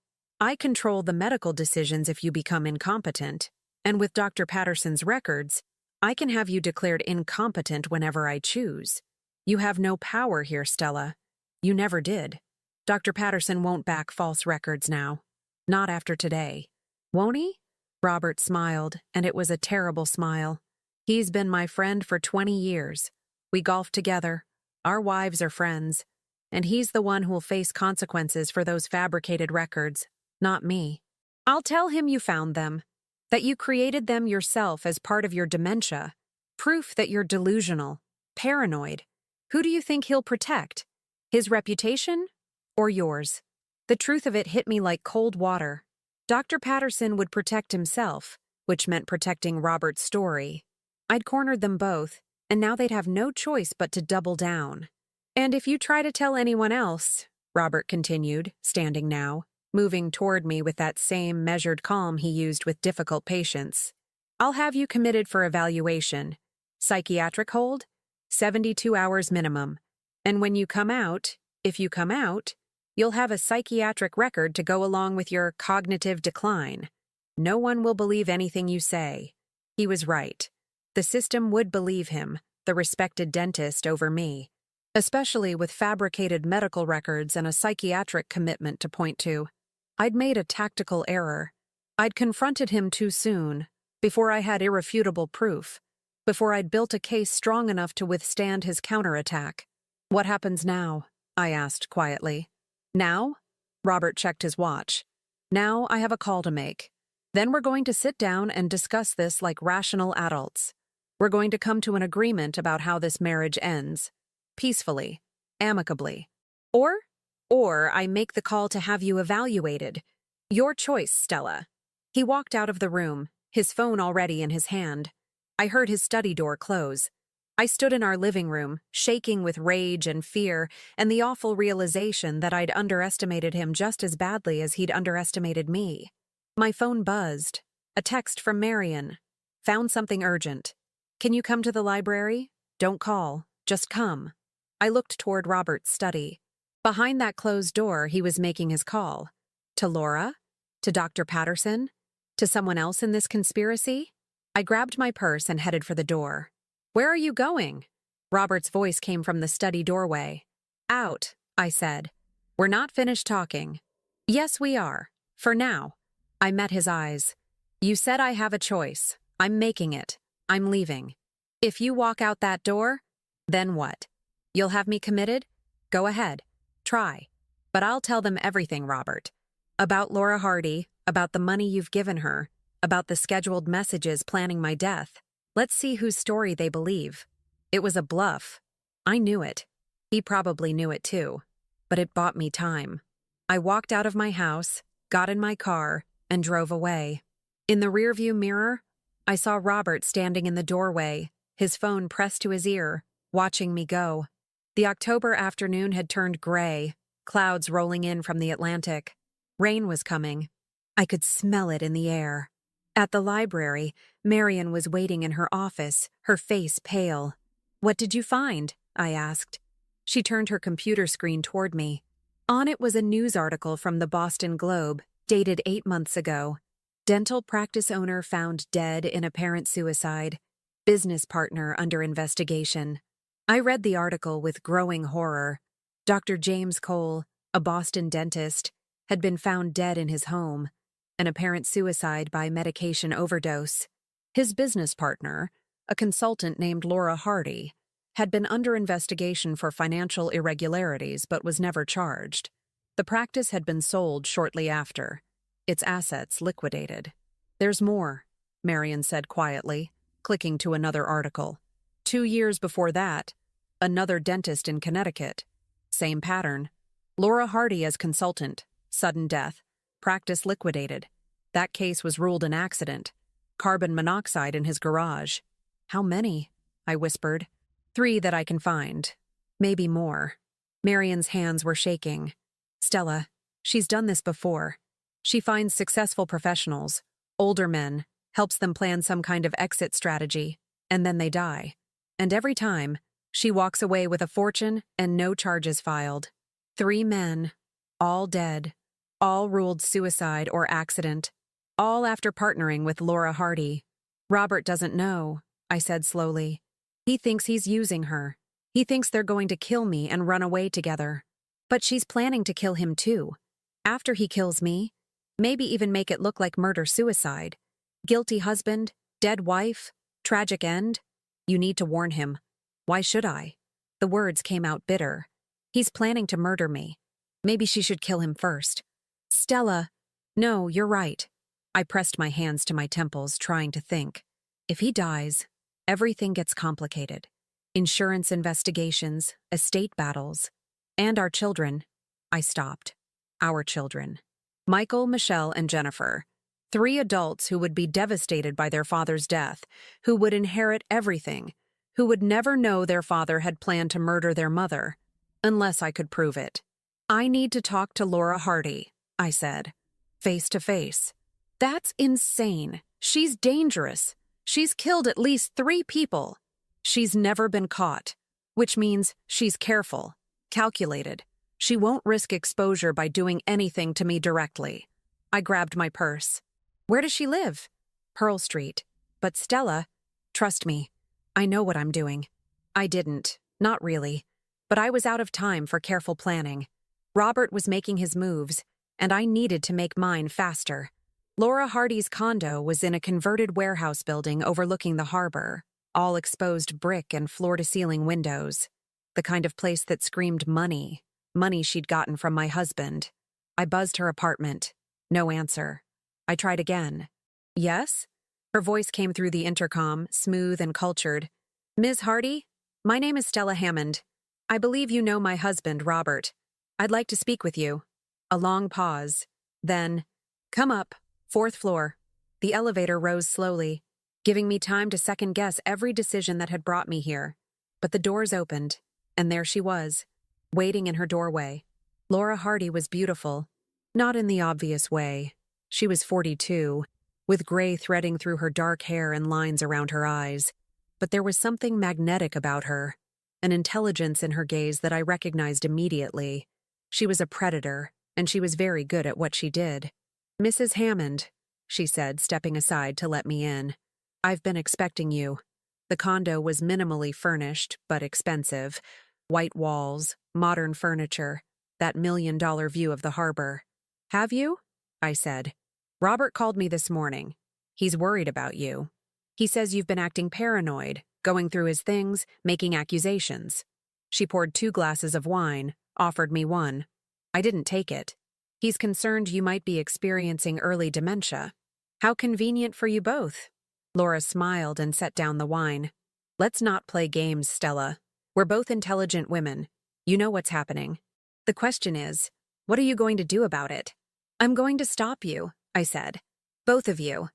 Speaker 1: I control the medical decisions if you become incompetent, and with Dr. Patterson's records, I can have you declared incompetent whenever I choose. You have no power here, Stella. You never did. Dr. Patterson won't back false records now. Not after today. Won't he? Robert smiled, and it was a terrible smile. He's been my friend for 20 years. We golf together. Our wives are friends. And he's the one who'll face consequences for those fabricated records, not me. I'll tell him you found them, that you created them yourself as part of your dementia, proof that you're delusional, paranoid. Who do you think he'll protect? His reputation or yours? The truth of it hit me like cold water. Dr. Patterson would protect himself, which meant protecting Robert's story. I'd cornered them both, and now they'd have no choice but to double down. And if you try to tell anyone else, Robert continued, standing now, moving toward me with that same measured calm he used with difficult patients, I'll have you committed for evaluation. Psychiatric hold? 72 hours minimum. And when you come out, if you come out, you'll have a psychiatric record to go along with your cognitive decline. No one will believe anything you say. He was right. The system would believe him, the respected dentist, over me, especially with fabricated medical records and a psychiatric commitment to point to. I'd made a tactical error. I'd confronted him too soon, before I had irrefutable proof, before I'd built a case strong enough to withstand his counterattack. What happens now? I asked quietly. Now? Robert checked his watch. Now I have a call to make. Then we're going to sit down and discuss this like rational adults. We're going to come to an agreement about how this marriage ends. Peacefully, amicably. Or I make the call to have you evaluated. Your choice, Stella. He walked out of the room, his phone already in his hand. I heard his study door close. I stood in our living room, shaking with rage and fear and the awful realization that I'd underestimated him just as badly as he'd underestimated me. My phone buzzed. A text from Marion. Found something urgent. Can you come to the library? Don't call. Just come. I looked toward Robert's study. Behind that closed door, he was making his call. To Laura? To Dr. Patterson? To someone else in this conspiracy? I grabbed my purse and headed for the door. Where are you going? Robert's voice came from the study doorway. Out, I said. We're not finished talking. Yes, we are. For now. I met his eyes. You said I have a choice. I'm making it. I'm leaving. If you walk out that door, then what? You'll have me committed? Go ahead. Try. But I'll tell them everything, Robert. About Laura Hardy, about the money you've given her, about the scheduled messages planning my death. Let's see whose story they believe. It was a bluff. I knew it. He probably knew it too. But it bought me time. I walked out of my house, got in my car, and drove away. In the rearview mirror, I saw Robert standing in the doorway, his phone pressed to his ear, watching me go. The October afternoon had turned gray, clouds rolling in from the Atlantic. Rain was coming. I could smell it in the air. At the library, Marion was waiting in her office, her face pale. What did you find? I asked. She turned her computer screen toward me. On it was a news article from the Boston Globe, dated 8 months ago. Dental practice owner found dead in apparent suicide. Business partner under investigation. I read the article with growing horror. Dr. James Cole, a Boston dentist, had been found dead in his home, an apparent suicide by medication overdose. His business partner, a consultant named Laura Hardy, had been under investigation for financial irregularities but was never charged. The practice had been sold shortly after, its assets liquidated. There's more, Marion said quietly, clicking to another article. 2 years before that, another dentist in Connecticut. Same pattern. Laura Hardy as consultant, sudden death, practice liquidated. That case was ruled an accident. Carbon monoxide in his garage. How many? I whispered. 3 that I can find. Maybe more. Marion's hands were shaking. Stella, she's done this before. She finds successful professionals, older men, helps them plan some kind of exit strategy, and then they die. And every time, she walks away with a fortune and no charges filed. 3 men, all dead. All ruled suicide or accident. All after partnering with Laura Hardy. Robert doesn't know, I said slowly. He thinks he's using her. He thinks they're going to kill me and run away together. But she's planning to kill him too. After he kills me, maybe even make it look like murder-suicide. Guilty husband, dead wife, tragic end. You need to warn him. Why should I? The words came out bitter. He's planning to murder me. Maybe she should kill him first. Stella. No, you're right. I pressed my hands to my temples, trying to think. If he dies, everything gets complicated. Insurance investigations, estate battles, and our children. I stopped. Our children. Michael, Michelle, and Jennifer. 3 adults who would be devastated by their father's death, who would inherit everything, who would never know their father had planned to murder their mother, unless I could prove it. I need to talk to Laura Hardy, I said, face to face. That's insane. She's dangerous. She's killed at least 3 people. She's never been caught, which means she's careful, calculated. She won't risk exposure by doing anything to me directly. I grabbed my purse. Where does she live? Pearl Street. But Stella, trust me, I know what I'm doing. I didn't, not really, but I was out of time for careful planning. Robert was making his moves, and I needed to make mine faster. Laura Hardy's condo was in a converted warehouse building overlooking the harbor, all exposed brick and floor-to-ceiling windows. The kind of place that screamed money she'd gotten from my husband. I buzzed her apartment. No answer. I tried again. Yes? Her voice came through the intercom, smooth and cultured. Ms. Hardy? My name is Stella Hammond. I believe you know my husband, Robert. I'd like to speak with you. A long pause. Then, come up, 4th floor. The elevator rose slowly, giving me time to second-guess every decision that had brought me here. But the doors opened, and there she was, waiting in her doorway. Laura Hardy was beautiful, not in the obvious way. She was 42, with gray threading through her dark hair and lines around her eyes. But there was something magnetic about her, an intelligence in her gaze that I recognized immediately. She was a predator, and she was very good at what she did. Mrs. Hammond, she said, stepping aside to let me in. I've been expecting you. The condo was minimally furnished, but expensive. White walls, modern furniture, that $1 million view of the harbor. Have you? I said. Robert called me this morning. He's worried about you. He says you've been acting paranoid, going through his things, making accusations. She poured 2 glasses of wine, offered me one. I didn't take it. He's concerned you might be experiencing early dementia. How convenient for you both. Laura smiled and set down the wine. Let's not play games, Stella. We're both intelligent women. You know what's happening. The question is, what are you going to do about it? I'm going to stop you, I said. Both of you.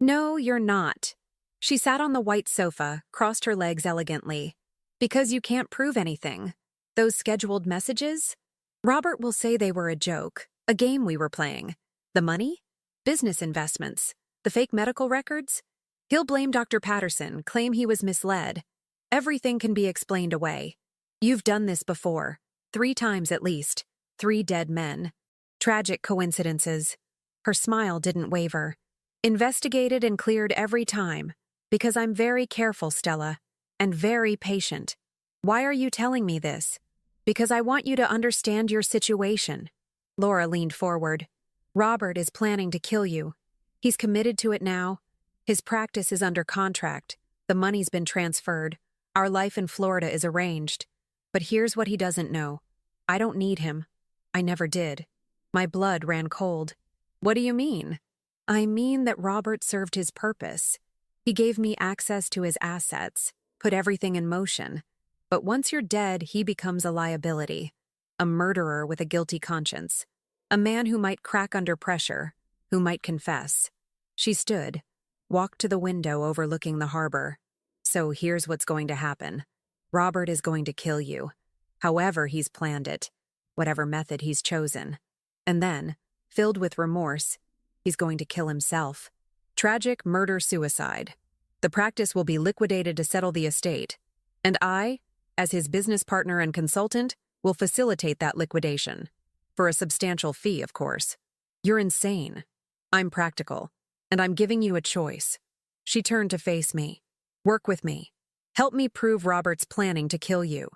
Speaker 1: No, you're not. She sat on the white sofa, crossed her legs elegantly. Because you can't prove anything. Those scheduled messages? Robert will say they were a joke, a game we were playing. The money? Business investments. The fake medical records? He'll blame Dr. Patterson, claim he was misled. Everything can be explained away. You've done this before. 3 times at least. 3 dead men. Tragic coincidences. Her smile didn't waver. Investigated and cleared every time. Because I'm very careful, Stella. And very patient. Why are you telling me this? Because I want you to understand your situation. Laura leaned forward. Robert is planning to kill you. He's committed to it now. His practice is under contract. The money's been transferred. Our life in Florida is arranged. But here's what he doesn't know. I don't need him. I never did. My blood ran cold. What do you mean? I mean that Robert served his purpose. He gave me access to his assets, put everything in motion. But once you're dead, he becomes a liability. A murderer with a guilty conscience. A man who might crack under pressure, who might confess. She stood, walked to the window overlooking the harbor. So here's what's going to happen. Robert is going to kill you. However he's planned it. Whatever method he's chosen. And then, filled with remorse, he's going to kill himself. Tragic murder-suicide. The practice will be liquidated to settle the estate. And I, as his business partner and consultant, will facilitate that liquidation. For a substantial fee, of course. You're insane. I'm practical, and I'm giving you a choice. She turned to face me. Work with me. Help me prove Robert's planning to kill you.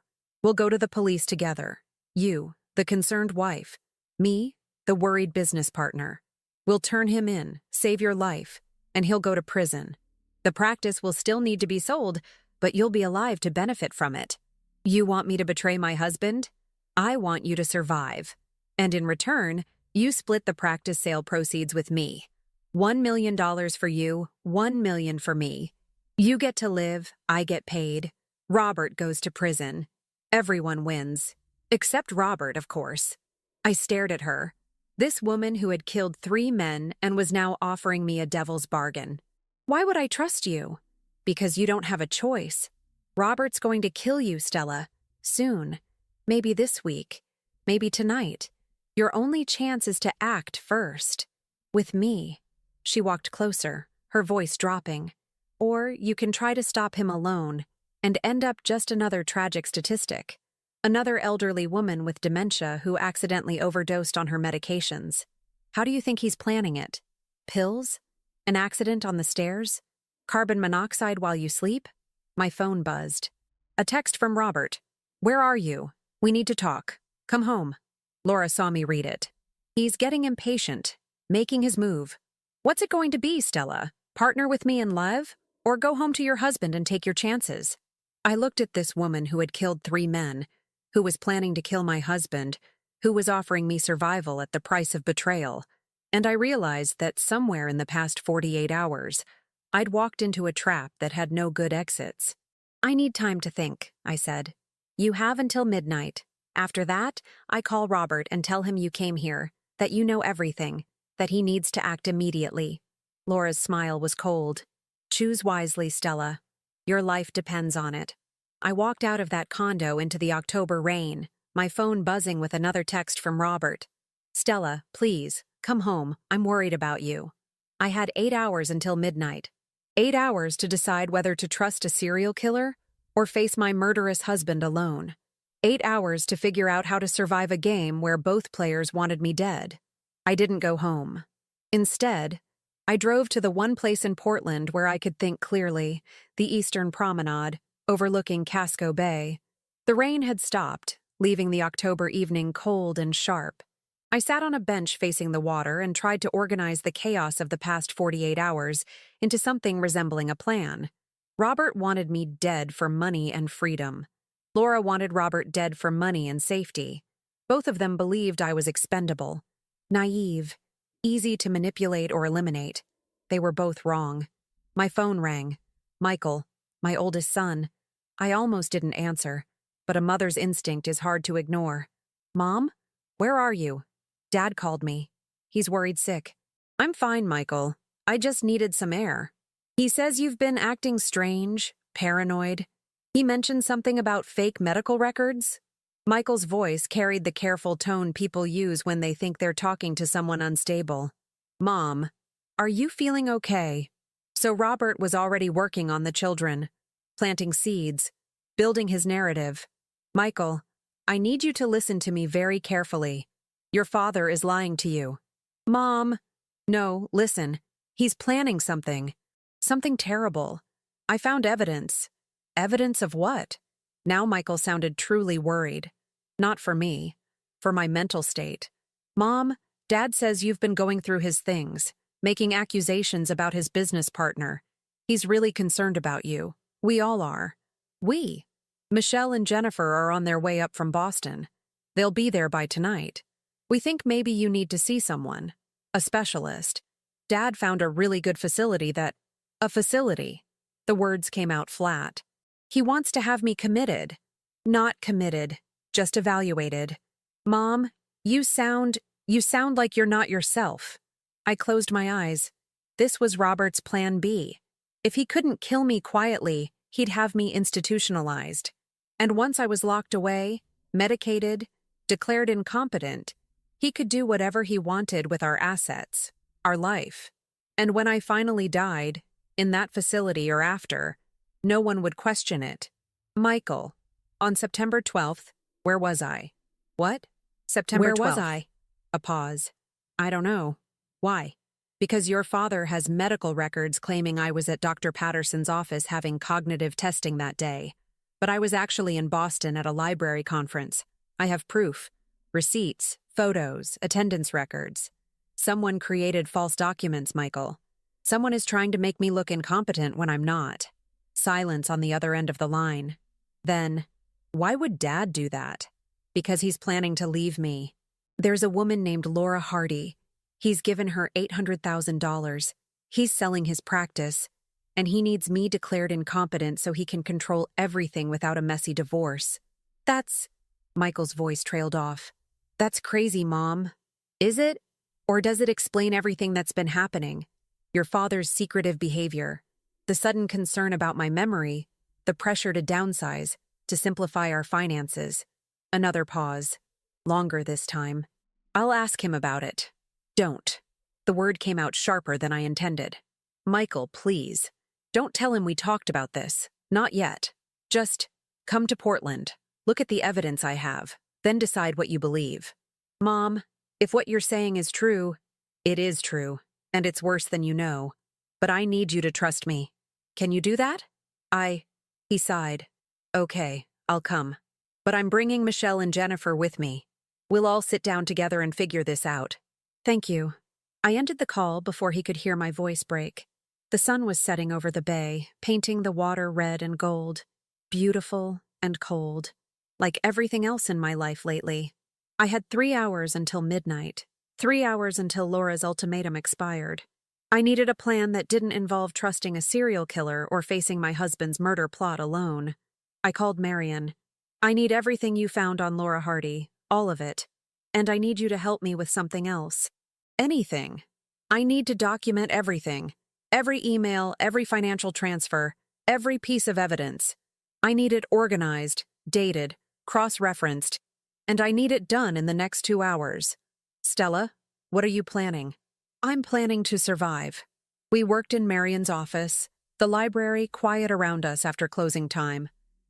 Speaker 1: We'll go to the police together. You, the concerned wife. Me, the worried business partner. We'll turn him in, save your life, and he'll go to prison. The practice will still need to be sold, but you'll be alive to benefit from it. You want me to betray my husband? I want you to survive. And in return, you split the practice sale proceeds with me. $1 million for you, $1 million for me. You get to live, I get paid. Robert goes to prison. Everyone wins. Except Robert, of course. I stared at her. This woman who had killed 3 men and was now offering me a devil's bargain. Why would I trust you? Because you don't have a choice. Robert's going to kill you, Stella. Soon. Maybe this week. Maybe tonight. Your only chance is to act first. With me. She walked closer, her voice dropping. Or you can try to stop him alone and end up just another tragic statistic. Another elderly woman with dementia who accidentally overdosed on her medications. How do you think he's planning it? Pills? An accident on the stairs? Carbon monoxide while you sleep? My phone buzzed. A text from Robert. Where are you? We need to talk. Come home. Laura saw me read it. He's getting impatient, making his move. What's it going to be, Stella? Partner with me in love? Or go home to your husband and take your chances? I looked at this woman who had killed 3 men, who was planning to kill my husband, who was offering me survival at the price of betrayal, and I realized that somewhere in the past 48 hours, I'd walked into a trap that had no good exits. I need time to think, I said. You have until midnight. After that, I call Robert and tell him you came here, that you know everything, that he needs to act immediately. Laura's smile was cold. Choose wisely, Stella. Your life depends on it. I walked out of that condo into the October rain, my phone buzzing with another text from Robert. Stella, please, come home. I'm worried about you. I had 8 hours until midnight. 8 hours to decide whether to trust a serial killer or face my murderous husband alone. 8 hours to figure out how to survive a game where both players wanted me dead. I didn't go home. Instead, I drove to the one place in Portland where I could think clearly, the Eastern Promenade, overlooking Casco Bay. The rain had stopped, leaving the October evening cold and sharp. I sat on a bench facing the water and tried to organize the chaos of the past 48 hours into something resembling a plan. Robert wanted me dead for money and freedom. Laura wanted Robert dead for money and safety. Both of them believed I was expendable. Naive. Easy to manipulate or eliminate. They were both wrong. My phone rang. Michael, my oldest son. I almost didn't answer, but a mother's instinct is hard to ignore. Mom? Where are you? Dad called me. He's worried sick. I'm fine, Michael. I just needed some air. He says you've been acting strange, paranoid. He mentioned something about fake medical records. Michael's voice carried the careful tone people use when they think they're talking to someone unstable. Mom, are you feeling okay? So Robert was already working on the children, planting seeds, building his narrative. Michael, I need you to listen to me very carefully. Your father is lying to you. Mom, no, listen. He's planning something. Something terrible. I found evidence. Evidence of what? Now Michael sounded truly worried. Not for me. For my mental state. Mom, Dad says you've been going through his things, making accusations about his business partner. He's really concerned about you. We all are. We. Michelle and Jennifer are on their way up from Boston. They'll be there by tonight. We think maybe you need to see someone. A specialist. Dad found a really good facility that... A facility. The words came out flat. He wants to have me committed. Not committed. Just evaluated. Mom, you sound like you're not yourself. I closed my eyes. This was Robert's plan B. If he couldn't kill me quietly, he'd have me institutionalized. And once I was locked away, medicated, declared incompetent, he could do whatever he wanted with our assets, our life. And when I finally died, in that facility or after, no one would question it. Michael, on September 12th, where was I? What? September 12th. Where was I? A pause. I don't know. Why? Because your father has medical records claiming I was at Dr. Patterson's office having cognitive testing that day. But I was actually in Boston at a library conference. I have proof. Receipts, photos, attendance records. Someone created false documents, Michael. Someone is trying to make me look incompetent when I'm not. Silence on the other end of the line. Then, why would Dad do that? Because he's planning to leave me. There's a woman named Laura Hardy. He's given her $800,000. He's selling his practice, and he needs me declared incompetent so he can control everything without a messy divorce. Michael's voice trailed off. That's crazy, Mom. Is it? Or does it explain everything that's been happening? Your father's secretive behavior, the sudden concern about my memory, the pressure to downsize, to simplify our finances. Another pause. Longer this time. I'll ask him about it. Don't. The word came out sharper than I intended. Michael, please. Don't tell him we talked about this. Not yet. Just come to Portland. Look at the evidence I have. Then decide what you believe. Mom, if what you're saying is true, it is true, and it's worse than you know. But I need you to trust me. Can you do that? He sighed. Okay, I'll come. But I'm bringing Michelle and Jennifer with me. We'll all sit down together and figure this out. Thank you. I ended the call before he could hear my voice break. The sun was setting over the bay, painting the water red and gold. Beautiful and cold. Like everything else in my life lately. I had 3 hours until midnight. 3 hours until Laura's ultimatum expired. I needed a plan that didn't involve trusting a serial killer or facing my husband's murder plot alone. I called Marion. I need everything you found on Laura Hardy, all of it. And I need you to help me with something else. Anything. I need to document everything. Every email, every financial transfer, every piece of evidence. I need it organized, dated, cross-referenced, and I need it done in the next 2 hours. Stella, what are you planning? I'm planning to survive. We worked in Marion's office, the library quiet around us after closing time.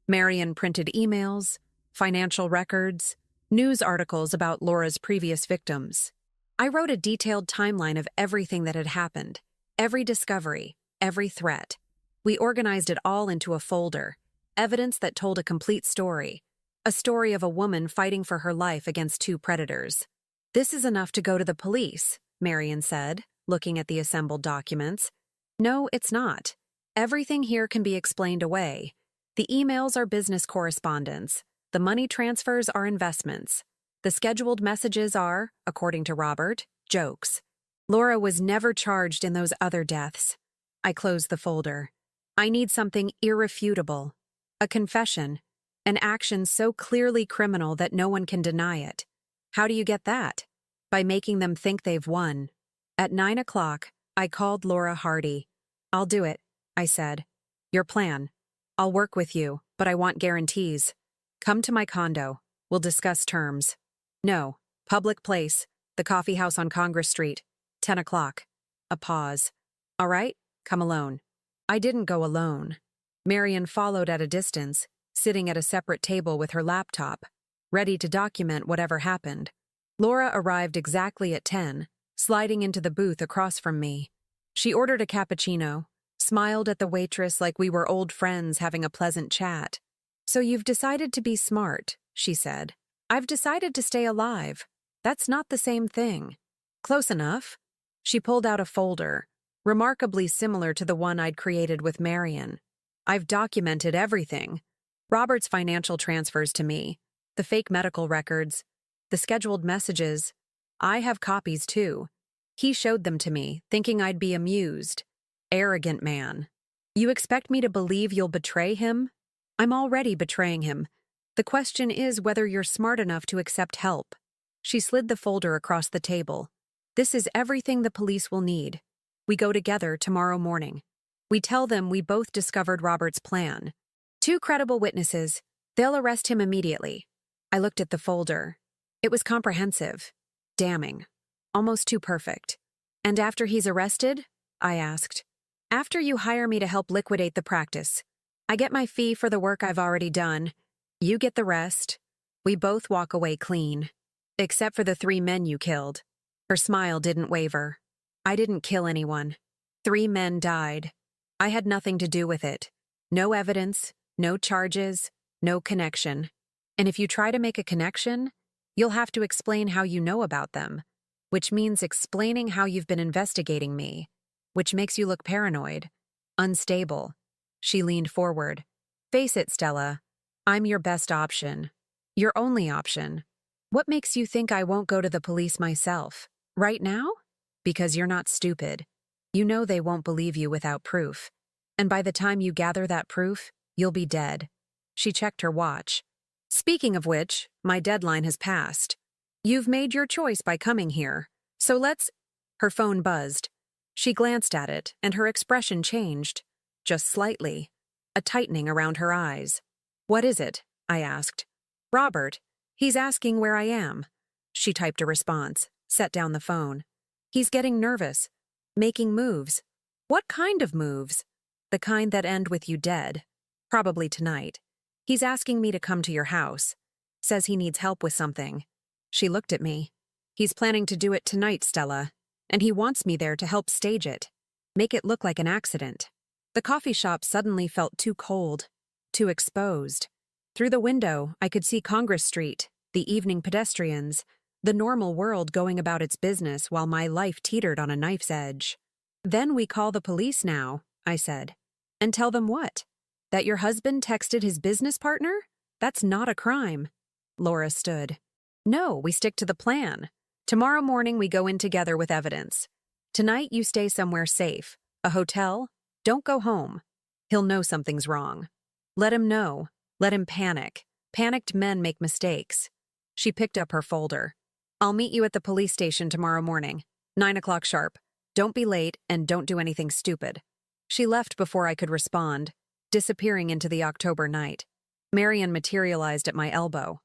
Speaker 1: Marion printed emails, financial records, news articles about Laura's previous victims. I wrote a detailed timeline of everything that had happened, every discovery, every threat. We organized it all into a folder, evidence that told a complete story, a story of a woman fighting for her life against 2 predators. This is enough to go to the police, Marion said, looking at the assembled documents. No, it's not. Everything here can be explained away. The emails are business correspondence. The money transfers are investments. The scheduled messages are, according to Robert, jokes. Laura was never charged in those other deaths. I closed the folder. I need something irrefutable. A confession. An action so clearly criminal that no one can deny it. How do you get that? By making them think they've won. At 9 o'clock, I called Laura Hardy. I'll do it, I said. Your plan. I'll work with you, but I want guarantees. Come to my condo. We'll discuss terms. No. Public place. The coffee house on Congress Street. 10 o'clock. A pause. All right, come alone. I didn't go alone. Marion followed at a distance, sitting at a separate table with her laptop, ready to document whatever happened. Laura arrived exactly at 10, sliding into the booth across from me. She ordered a cappuccino, smiled at the waitress like we were old friends having a pleasant chat. So you've decided to be smart, she said. I've decided to stay alive. That's not the same thing. Close enough. She pulled out a folder, remarkably similar to the one I'd created with Marion. I've documented everything. Robert's financial transfers to me, the fake medical records, the scheduled messages. I have copies too. He showed them to me, thinking I'd be amused. Arrogant man. You expect me to believe you'll betray him? I'm already betraying him. The question is whether you're smart enough to accept help. She slid the folder across the table. This is everything the police will need. We go together tomorrow morning. We tell them we both discovered Robert's plan. 2 credible witnesses. They'll arrest him immediately. I looked at the folder. It was comprehensive. Damning. Almost too perfect. And after he's arrested? I asked. After you hire me to help liquidate the practice. I get my fee for the work I've already done. You get the rest. We both walk away clean. Except for the 3 men you killed. Her smile didn't waver. I didn't kill anyone. 3 men died. I had nothing to do with it. No evidence, no charges, no connection. And if you try to make a connection, you'll have to explain how you know about them, which means explaining how you've been investigating me, which makes you look paranoid, unstable. She leaned forward. Face it, Stella. I'm your best option. Your only option. What makes you think I won't go to the police myself? Right now? Because you're not stupid. You know they won't believe you without proof. And by the time you gather that proof, you'll be dead. She checked her watch. Speaking of which, my deadline has passed. You've made your choice by coming here. So let's… Her phone buzzed. She glanced at it, and her expression changed. Just slightly. A tightening around her eyes. What is it? I asked. Robert. He's asking where I am. She typed a response, set down the phone. He's getting nervous. Making moves. What kind of moves? The kind that end with you dead. Probably tonight. He's asking me to come to your house. Says he needs help with something. She looked at me. He's planning to do it tonight, Stella. And he wants me there to help stage it. Make it look like an accident. The coffee shop suddenly felt too cold. Too exposed. Through the window, I could see Congress Street, the evening pedestrians, the normal world going about its business while my life teetered on a knife's edge. Then we call the police now, I said. And tell them what? That your husband texted his business partner? That's not a crime. Laura stood. No, we stick to the plan. Tomorrow morning we go in together with evidence. Tonight you stay somewhere safe. A hotel? Don't go home. He'll know something's wrong. Let him know. Let him panic. Panicked men make mistakes. She picked up her folder. I'll meet you at the police station tomorrow morning. 9 o'clock sharp. Don't be late and don't do anything stupid. She left before I could respond, disappearing into the October night. Marian materialized at my elbow.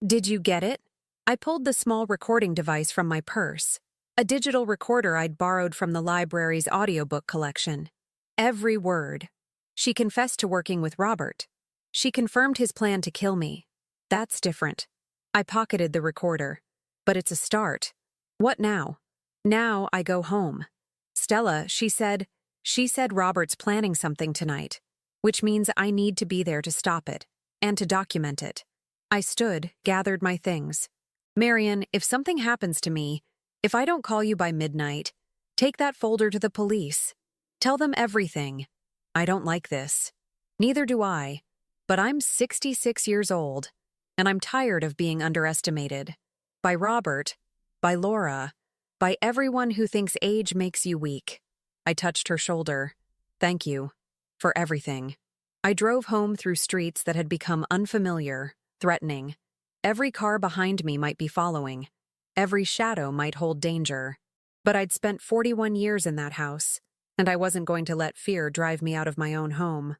Speaker 1: Did you get it? I pulled the small recording device from my purse, a digital recorder I'd borrowed from the library's audiobook collection. Every word. She confessed to working with Robert. She confirmed his plan to kill me. That's different. I pocketed the recorder. But it's a start. What now? Now I go home. Stella, she said Robert's planning something tonight, which means I need to be there to stop it, and to document it. I stood, gathered my things. Marian, if something happens to me, if I don't call you by midnight, take that folder to the police. Tell them everything. I don't like this. Neither do I. But I'm 66 years old, and I'm tired of being underestimated. By Robert, by Laura, by everyone who thinks age makes you weak. I touched her shoulder. Thank you. For everything. I drove home through streets that had become unfamiliar, threatening. Every car behind me might be following. Every shadow might hold danger. But I'd spent 41 years in that house, and I wasn't going to let fear drive me out of my own home.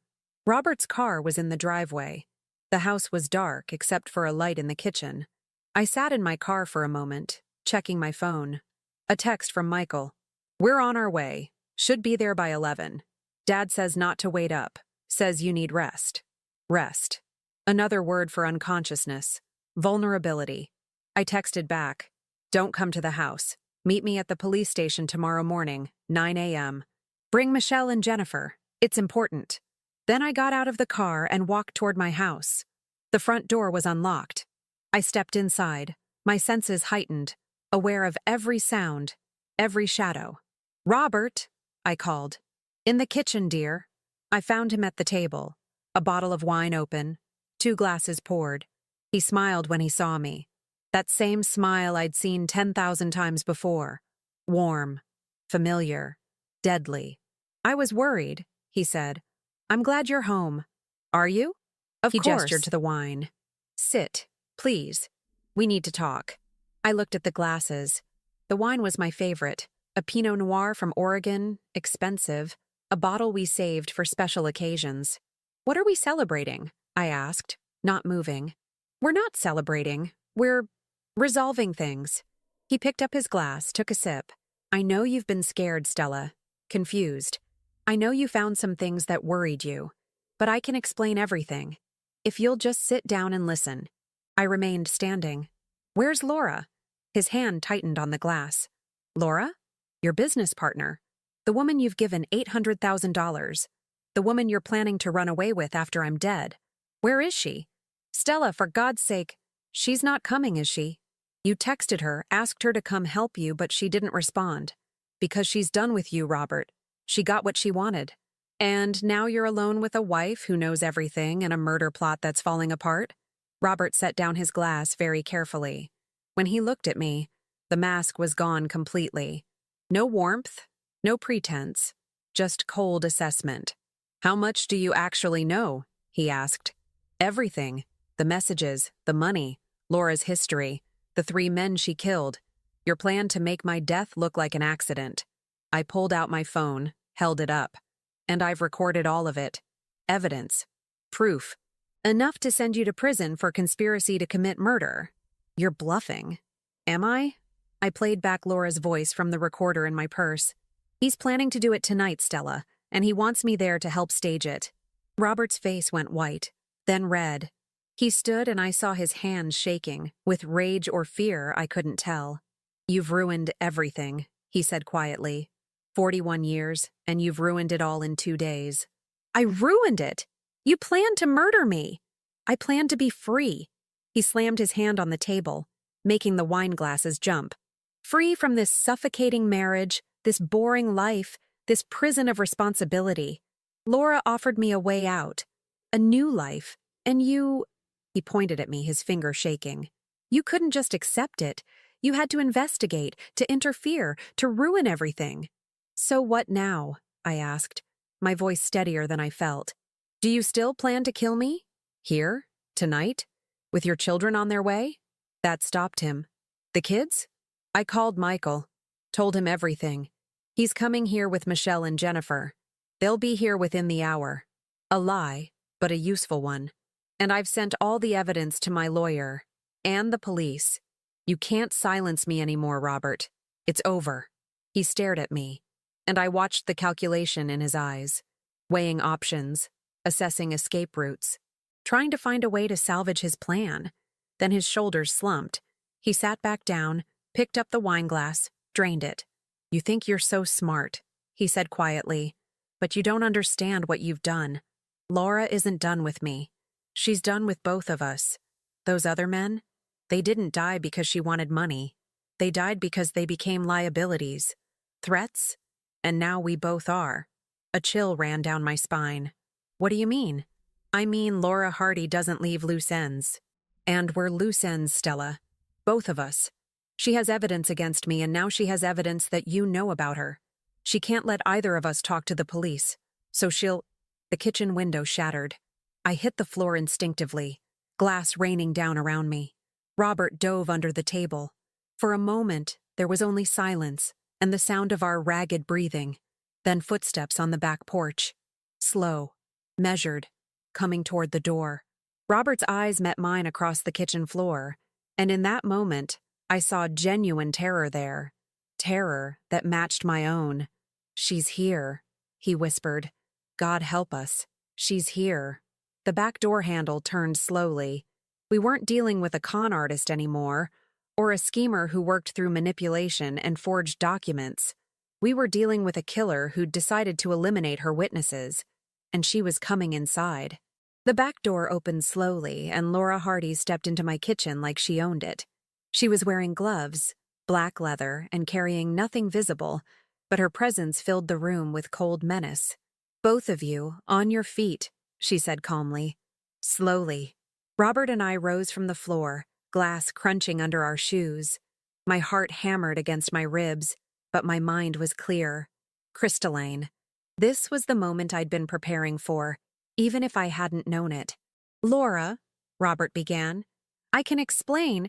Speaker 1: Robert's car was in the driveway. The house was dark except for a light in the kitchen. I sat in my car for a moment, checking my phone. A text from Michael. We're on our way. Should be there by 11. Dad says not to wait up. Says you need rest. Rest. Another word for unconsciousness. Vulnerability. I texted back. Don't come to the house. Meet me at the police station tomorrow morning, 9 a.m. Bring Michelle and Jennifer. It's important. Then I got out of the car and walked toward my house. The front door was unlocked. I stepped inside, my senses heightened, aware of every sound, every shadow. Robert, I called. In the kitchen, dear. I found him at the table, a bottle of wine open, 2 glasses poured. He smiled when he saw me. That same smile I'd seen 10,000 times before. Warm, familiar, deadly. I was worried, he said. I'm glad you're home. Are you? Of course. He gestured to the wine. Sit, please. We need to talk. I looked at the glasses. The wine was my favorite. A Pinot Noir from Oregon, expensive, a bottle we saved for special occasions. What are we celebrating? I asked, not moving. We're not celebrating. We're resolving things. He picked up his glass, took a sip. I know you've been scared, Stella. Confused. I know you found some things that worried you. But I can explain everything. If you'll just sit down and listen. I remained standing. Where's Laura? His hand tightened on the glass. Laura? Your business partner. The woman you've given $800,000. The woman you're planning to run away with after I'm dead. Where is she? Stella, for God's sake. She's not coming, is she? You texted her, asked her to come help you, but she didn't respond. Because she's done with you, Robert. She got what she wanted. And now you're alone with a wife who knows everything and a murder plot that's falling apart? Robert set down his glass very carefully. When he looked at me, the mask was gone completely. No warmth, no pretense, just cold assessment. How much do you actually know? He asked. Everything. The messages, the money, Laura's history, the 3 men she killed. Your plan to make my death look like an accident. I pulled out my phone, held it up. And I've recorded all of it. Evidence. Proof. Enough to send you to prison for conspiracy to commit murder. You're bluffing. Am I? I played back Laura's voice from the recorder in my purse. He's planning to do it tonight, Stella, and he wants me there to help stage it. Robert's face went white, then red. He stood and I saw his hands shaking, with rage or fear I couldn't tell. You've ruined everything, he said quietly. 41 years, and you've ruined it all in 2 days. I ruined it! You planned to murder me! I planned to be free. He slammed his hand on the table, making the wine glasses jump. Free from this suffocating marriage, this boring life, this prison of responsibility. Laura offered me a way out, a new life, and you... He pointed at me, his finger shaking. You couldn't just accept it. You had to investigate, to interfere, to ruin everything. So what now? I asked, my voice steadier than I felt. Do you still plan to kill me? Here? Tonight? With your children on their way? That stopped him. The kids? I called Michael, told him everything. He's coming here with Michelle and Jennifer. They'll be here within the hour. A lie, but a useful one. And I've sent all the evidence to my lawyer and the police. You can't silence me anymore, Robert. It's over. He stared at me, and I watched the calculation in his eyes, weighing options, assessing escape routes, trying to find a way to salvage his plan. Then his shoulders slumped. He sat back down, picked up the wine glass, drained it. You think you're so smart, he said quietly, but you don't understand what you've done. Laura isn't done with me. She's done with both of us. Those other men, they didn't die because she wanted money. They died because they became liabilities, threats, and now we both are. A chill ran down my spine. What do you mean? I mean Laura Hardy doesn't leave loose ends. And we're loose ends, Stella. Both of us. She has evidence against me, and now she has evidence that you know about her. She can't let either of us talk to the police, so she'll... The kitchen window shattered. I hit the floor instinctively, glass raining down around me. Robert dove under the table. For a moment, there was only silence and the sound of our ragged breathing, then footsteps on the back porch. Slow, measured, coming toward the door. Robert's eyes met mine across the kitchen floor, and in that moment, I saw genuine terror there. Terror that matched my own. She's here, he whispered. God help us. She's here. The back door handle turned slowly. We weren't dealing with a con artist anymore, or a schemer who worked through manipulation and forged documents. We were dealing with a killer who'd decided to eliminate her witnesses, and she was coming inside. The back door opened slowly, and Laura Hardy stepped into my kitchen like she owned it. She was wearing gloves, black leather, and carrying nothing visible, but her presence filled the room with cold menace. Both of you, on your feet, she said calmly. Slowly. Robert and I rose from the floor, glass crunching under our shoes. My heart hammered against my ribs, but my mind was clear, crystalline. This was the moment I'd been preparing for, even if I hadn't known it. Laura, Robert began, I can explain.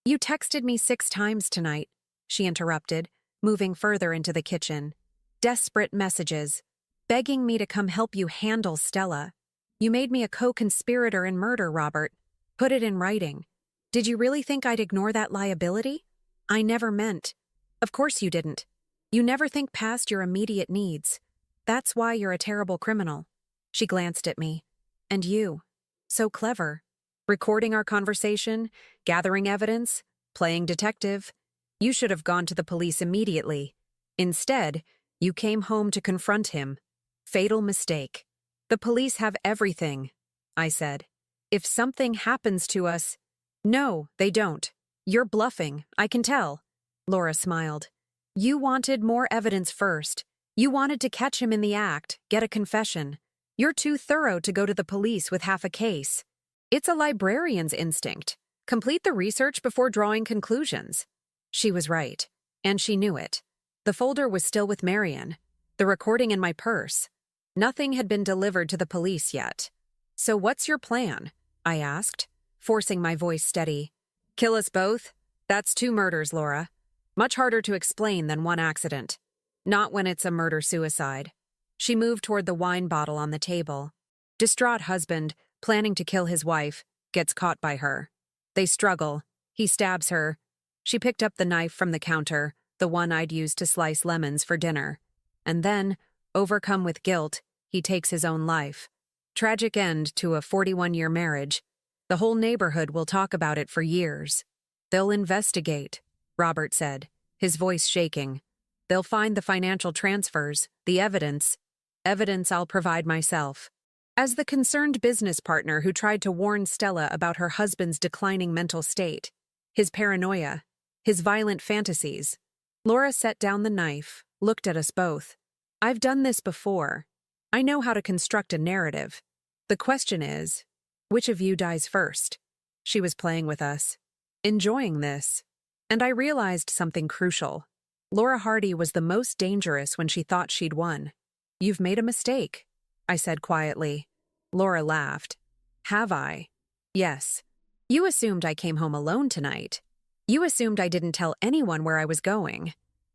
Speaker 1: You texted me 6 times tonight, she interrupted, moving further into the kitchen. Desperate messages, begging me to come help you handle Stella. You made me a co-conspirator in murder, Robert. Put it in writing. Did you really think I'd ignore that liability? I never meant. Of course you didn't. You never think past your immediate needs. That's why you're a terrible criminal. She glanced at me. And you. So clever. Recording our conversation, gathering evidence, playing detective. You should have gone to the police immediately. Instead, you came home to confront him. Fatal mistake. The police have everything, I said. If something happens to us— No, they don't. You're bluffing, I can tell. Laura smiled. You wanted more evidence first. You wanted to catch him in the act, get a confession. You're too thorough to go to the police with half a case. It's a librarian's instinct. Complete the research before drawing conclusions. She was right, and she knew it. The folder was still with Marion, the recording in my purse. Nothing had been delivered to the police yet. So what's your plan? I asked, forcing my voice steady. Kill us both? That's 2 murders, Laura. Much harder to explain than one accident. Not when it's a murder-suicide. She moved toward the wine bottle on the table. Distraught husband, planning to kill his wife, gets caught by her. They struggle. He stabs her. She picked up the knife from the counter, the one I'd used to slice lemons for dinner. And then, overcome with guilt, he takes his own life. Tragic end to a 41-year marriage. The whole neighborhood will talk about it for years. They'll investigate, Robert said, his voice shaking. They'll find the financial transfers, the evidence. Evidence I'll provide myself. As the concerned business partner who tried to warn Stella about her husband's declining mental state, his paranoia, his violent fantasies. Laura set down the knife, looked at us both. I've done this before. I know how to construct a narrative. The question is, which of you dies first? She was playing with us, enjoying this. And I realized something crucial. Laura Hardy was the most dangerous when she thought she'd won. You've made a mistake, I said quietly. Laura laughed. Have I? Yes. You assumed I came home alone tonight. You assumed I didn't tell anyone where I was going.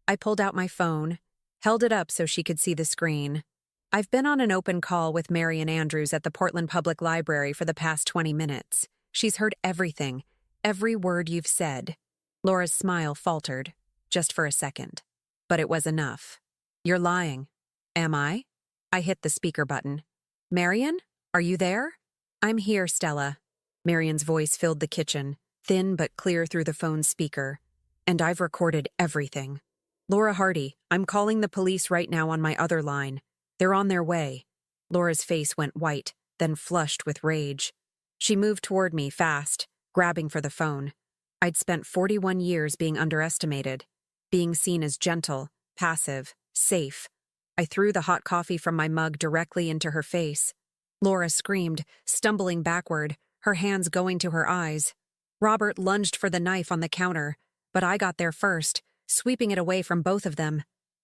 Speaker 1: I pulled out my phone, held it up so she could see the screen. I've been on an open call with Marion Andrews at the Portland Public Library for the past 20 minutes. She's heard everything, every word you've said. Laura's smile faltered, just for a second. But it was enough. You're lying. Am I? I hit the speaker button. Marion, are you there? I'm here, Stella. Marion's voice filled the kitchen, thin but clear through the phone's speaker. And I've recorded everything. Laura Hardy, I'm calling the police right now on my other line. They're on their way. Laura's face went white, then flushed with rage. She moved toward me fast, grabbing for the phone. I'd spent 41 years being underestimated, being seen as gentle, passive, safe. I threw the hot coffee from my mug directly into her face. Laura screamed, stumbling backward, her hands going to her eyes. Robert lunged for the knife on the counter, but I got there first, sweeping it away from both of them.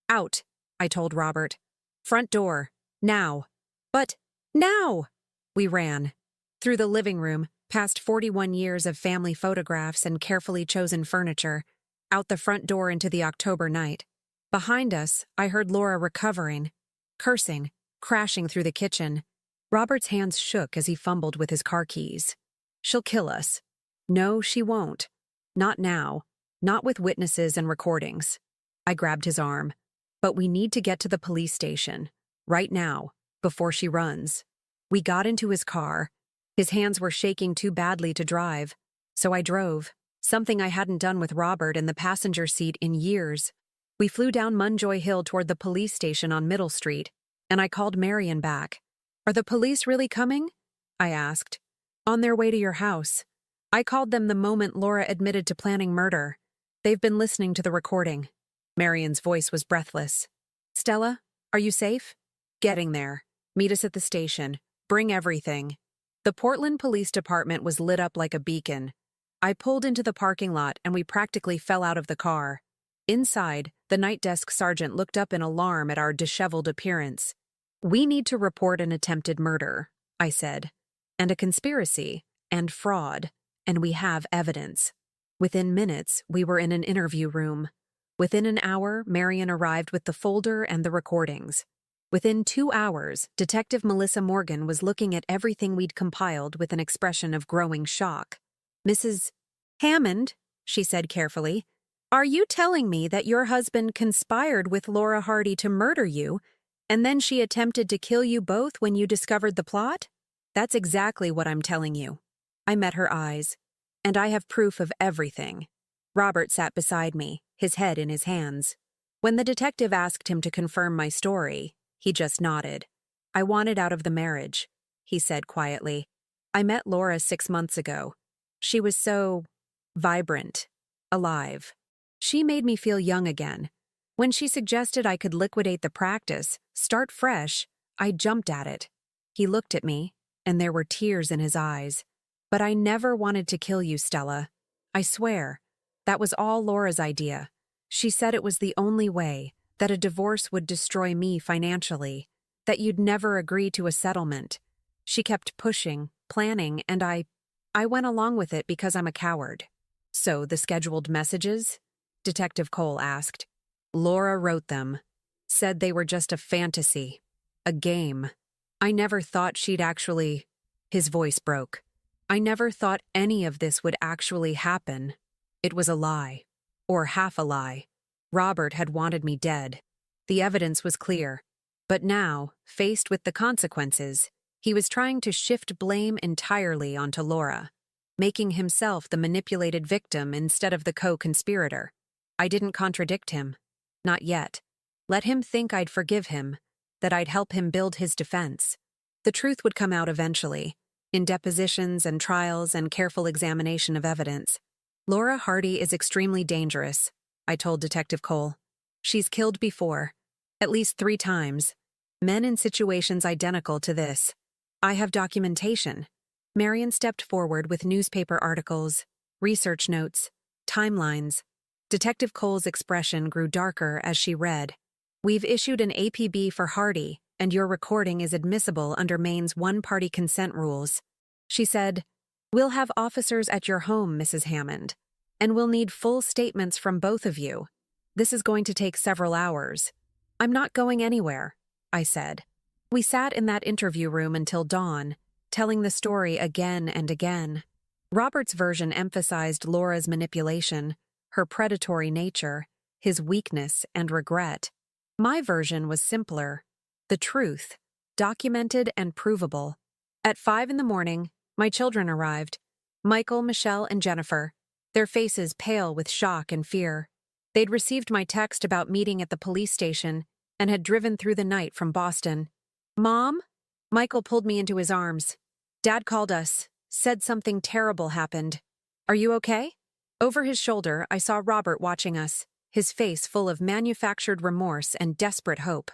Speaker 1: Out, I told Robert. Front door. Now. But now! We ran. Through the living room, past 41 years of family photographs and carefully chosen furniture, out the front door into the October night. Behind us, I heard Laura recovering, cursing, crashing through the kitchen. Robert's hands shook as he fumbled with his car keys. She'll kill us. No, she won't. Not now. Not with witnesses and recordings. I grabbed his arm. But we need to get to the police station. Right now. Before she runs. We got into his car. His hands were shaking too badly to drive. So I drove. Something I hadn't done with Robert in the passenger seat in years. We flew down Munjoy Hill toward the police station on Middle Street, and I called Marion back. Are the police really coming? I asked. On their way to your house. I called them the moment Laura admitted to planning murder. They've been listening to the recording. Marion's voice was breathless. Stella, are you safe? Getting there. Meet us at the station. Bring everything. The Portland Police Department was lit up like a beacon. I pulled into the parking lot and we practically fell out of the car. Inside, the night desk sergeant looked up in alarm at our disheveled appearance. We need to report an attempted murder, I said, and a conspiracy, and fraud, and we have evidence. Within minutes, we were in an interview room. Within an hour, Marion arrived with the folder and the recordings. Within 2 hours, Detective Melissa Morgan was looking at everything we'd compiled with an expression of growing shock. Mrs. Hammond, she said carefully, are you telling me that your husband conspired with Laura Hardy to murder you, and then she attempted to kill you both when you discovered the plot? That's exactly what I'm telling you. I met her eyes, and I have proof of everything. Robert sat beside me, his head in his hands. When the detective asked him to confirm my story, he just nodded. I wanted out of the marriage, he said quietly. I met Laura 6 months ago. She was so vibrant, alive. She made me feel young again. When she suggested I could liquidate the practice, start fresh, I jumped at it. He looked at me, and there were tears in his eyes. But I never wanted to kill you, Stella. I swear. That was all Laura's idea. She said it was the only way, that a divorce would destroy me financially, that you'd never agree to a settlement. She kept pushing, planning, and I went along with it because I'm a coward. So, the scheduled messages? Detective Cole asked. Laura wrote them. Said they were just a fantasy. A game. I never thought she'd actually... His voice broke. I never thought any of this would actually happen. It was a lie. Or half a lie. Robert had wanted me dead. The evidence was clear. But now, faced with the consequences, he was trying to shift blame entirely onto Laura, making himself the manipulated victim instead of the co-conspirator. I didn't contradict him. Not yet. Let him think I'd forgive him, that I'd help him build his defense. The truth would come out eventually, in depositions and trials and careful examination of evidence. Laura Hardy is extremely dangerous, I told Detective Cole. She's killed before, at least 3 times, men in situations identical to this. I have documentation. Marion stepped forward with newspaper articles, research notes, timelines. Detective Cole's expression grew darker as she read. We've issued an APB for Hardy, and your recording is admissible under Maine's one-party consent rules. She said, We'll have officers at your home, Mrs. Hammond, and we'll need full statements from both of you. This is going to take several hours. I'm not going anywhere, I said. We sat in that interview room until dawn, telling the story again and again. Robert's version emphasized Laura's manipulation, her predatory nature, his weakness and regret. My version was simpler. The truth, documented and provable. At 5 a.m, my children arrived. Michael, Michelle, and Jennifer, their faces pale with shock and fear. They'd received my text about meeting at the police station and had driven through the night from Boston. Mom? Michael pulled me into his arms. Dad called us, said something terrible happened. Are you okay? Over his shoulder, I saw Robert watching us, his face full of manufactured remorse and desperate hope.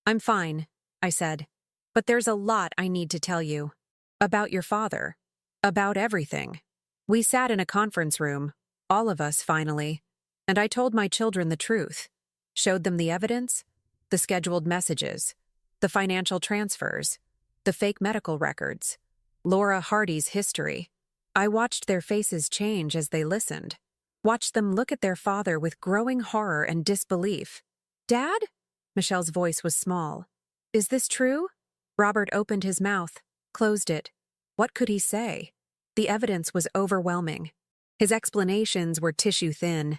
Speaker 1: I'm fine, I said. But there's a lot I need to tell you. About your father. About everything. We sat in a conference room, all of us finally, and I told my children the truth. Showed them the evidence, the scheduled messages, the financial transfers, the fake medical records, Laura Hardy's history. I watched their faces change as they listened. Watched them look at their father with growing horror and disbelief. Dad? Michelle's voice was small. Is this true? Robert opened his mouth, closed it. What could he say? The evidence was overwhelming. His explanations were tissue-thin.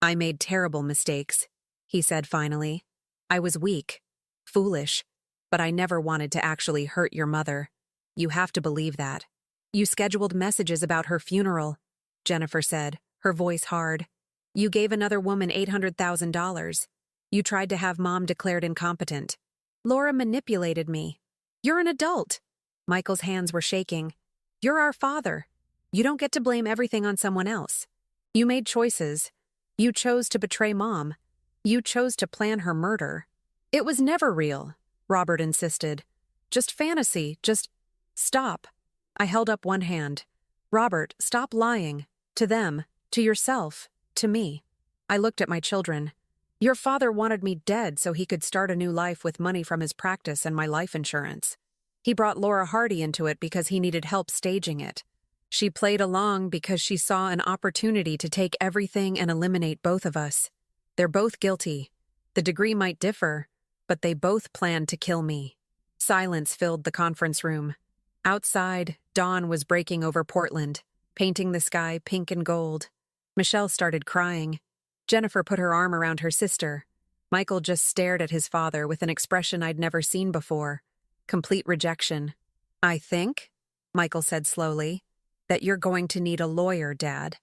Speaker 1: I made terrible mistakes, he said finally. I was weak, foolish, but I never wanted to actually hurt your mother. You have to believe that. You scheduled messages about her funeral, Jennifer said, her voice hard. You gave another woman $800,000. You tried to have Mom declared incompetent. Laura manipulated me. You're an adult. Michael's hands were shaking. You're our father. You don't get to blame everything on someone else. You made choices. You chose to betray Mom. You chose to plan her murder. It was never real, Robert insisted. Just fantasy, just... Stop. I held up one hand. Robert, stop lying. To them, to yourself, to me. I looked at my children. Your father wanted me dead so he could start a new life with money from his practice and my life insurance. He brought Laura Hardy into it because he needed help staging it. She played along because she saw an opportunity to take everything and eliminate both of us. They're both guilty. The degree might differ, but they both planned to kill me. Silence filled the conference room. Outside, dawn was breaking over Portland, painting the sky pink and gold. Michelle started crying. Jennifer put her arm around her sister. Michael just stared at his father with an expression I'd never seen before. Complete rejection. I think, Michael said slowly, that you're going to need a lawyer, Dad.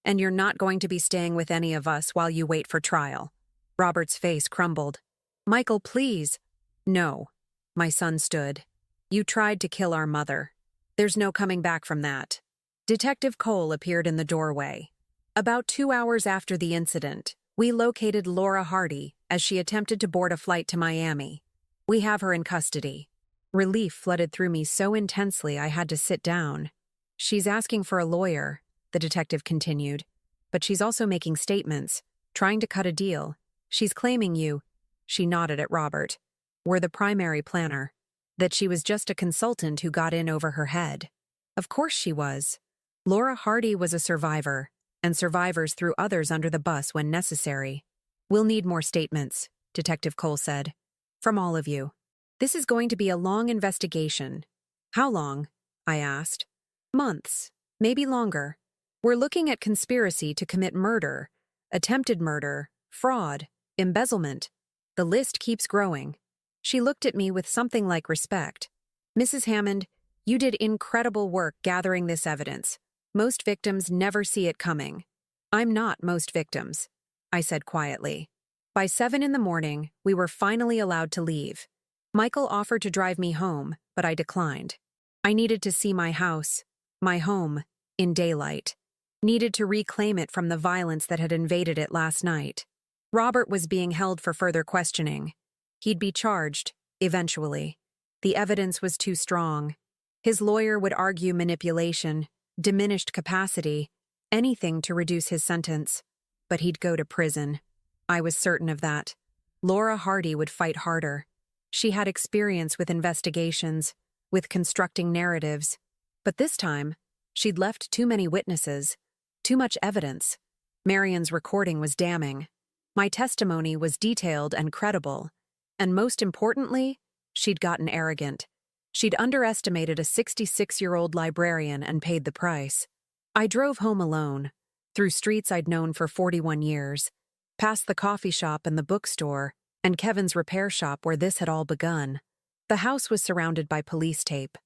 Speaker 1: And you're not going to be staying with any of us while you wait for trial. Robert's face crumbled. Michael, please. No. My son stood. You tried to kill our mother. There's no coming back from that. Detective Cole appeared in the doorway. About 2 hours after the incident, we located Laura Hardy as she attempted to board a flight to Miami. We have her in custody. Relief flooded through me so intensely I had to sit down. She's asking for a lawyer, the detective continued, but she's also making statements, trying to cut a deal. She's claiming you, she nodded at Robert, were the primary planner, that she was just a consultant who got in over her head. Of course she was. Laura Hardy was a survivor, and survivors threw others under the bus when necessary. We'll need more statements, Detective Cole said. From all of you. This is going to be a long investigation. How long? I asked. Months, maybe longer. We're looking at conspiracy to commit murder, attempted murder, fraud, embezzlement. The list keeps growing. She looked at me with something like respect. Mrs. Hammond, you did incredible work gathering this evidence. Most victims never see it coming. I'm not most victims, I said quietly. By 7 in the morning, we were finally allowed to leave. Michael offered to drive me home, but I declined. I needed to see my house, my home, in daylight. Needed to reclaim it from the violence that had invaded it last night. Robert was being held for further questioning. He'd be charged, eventually. The evidence was too strong. His lawyer would argue manipulation, diminished capacity, anything to reduce his sentence. But he'd go to prison. I was certain of that. Laura Hardy would fight harder. She had experience with investigations, with constructing narratives. But this time, she'd left too many witnesses, too much evidence. Marion's recording was damning. My testimony was detailed and credible. And most importantly, she'd gotten arrogant. She'd underestimated a 66-year-old librarian and paid the price. I drove home alone, through streets I'd known for 41 years, past the coffee shop and the bookstore, and Kevin's repair shop where this had all begun. The house was surrounded by police tape.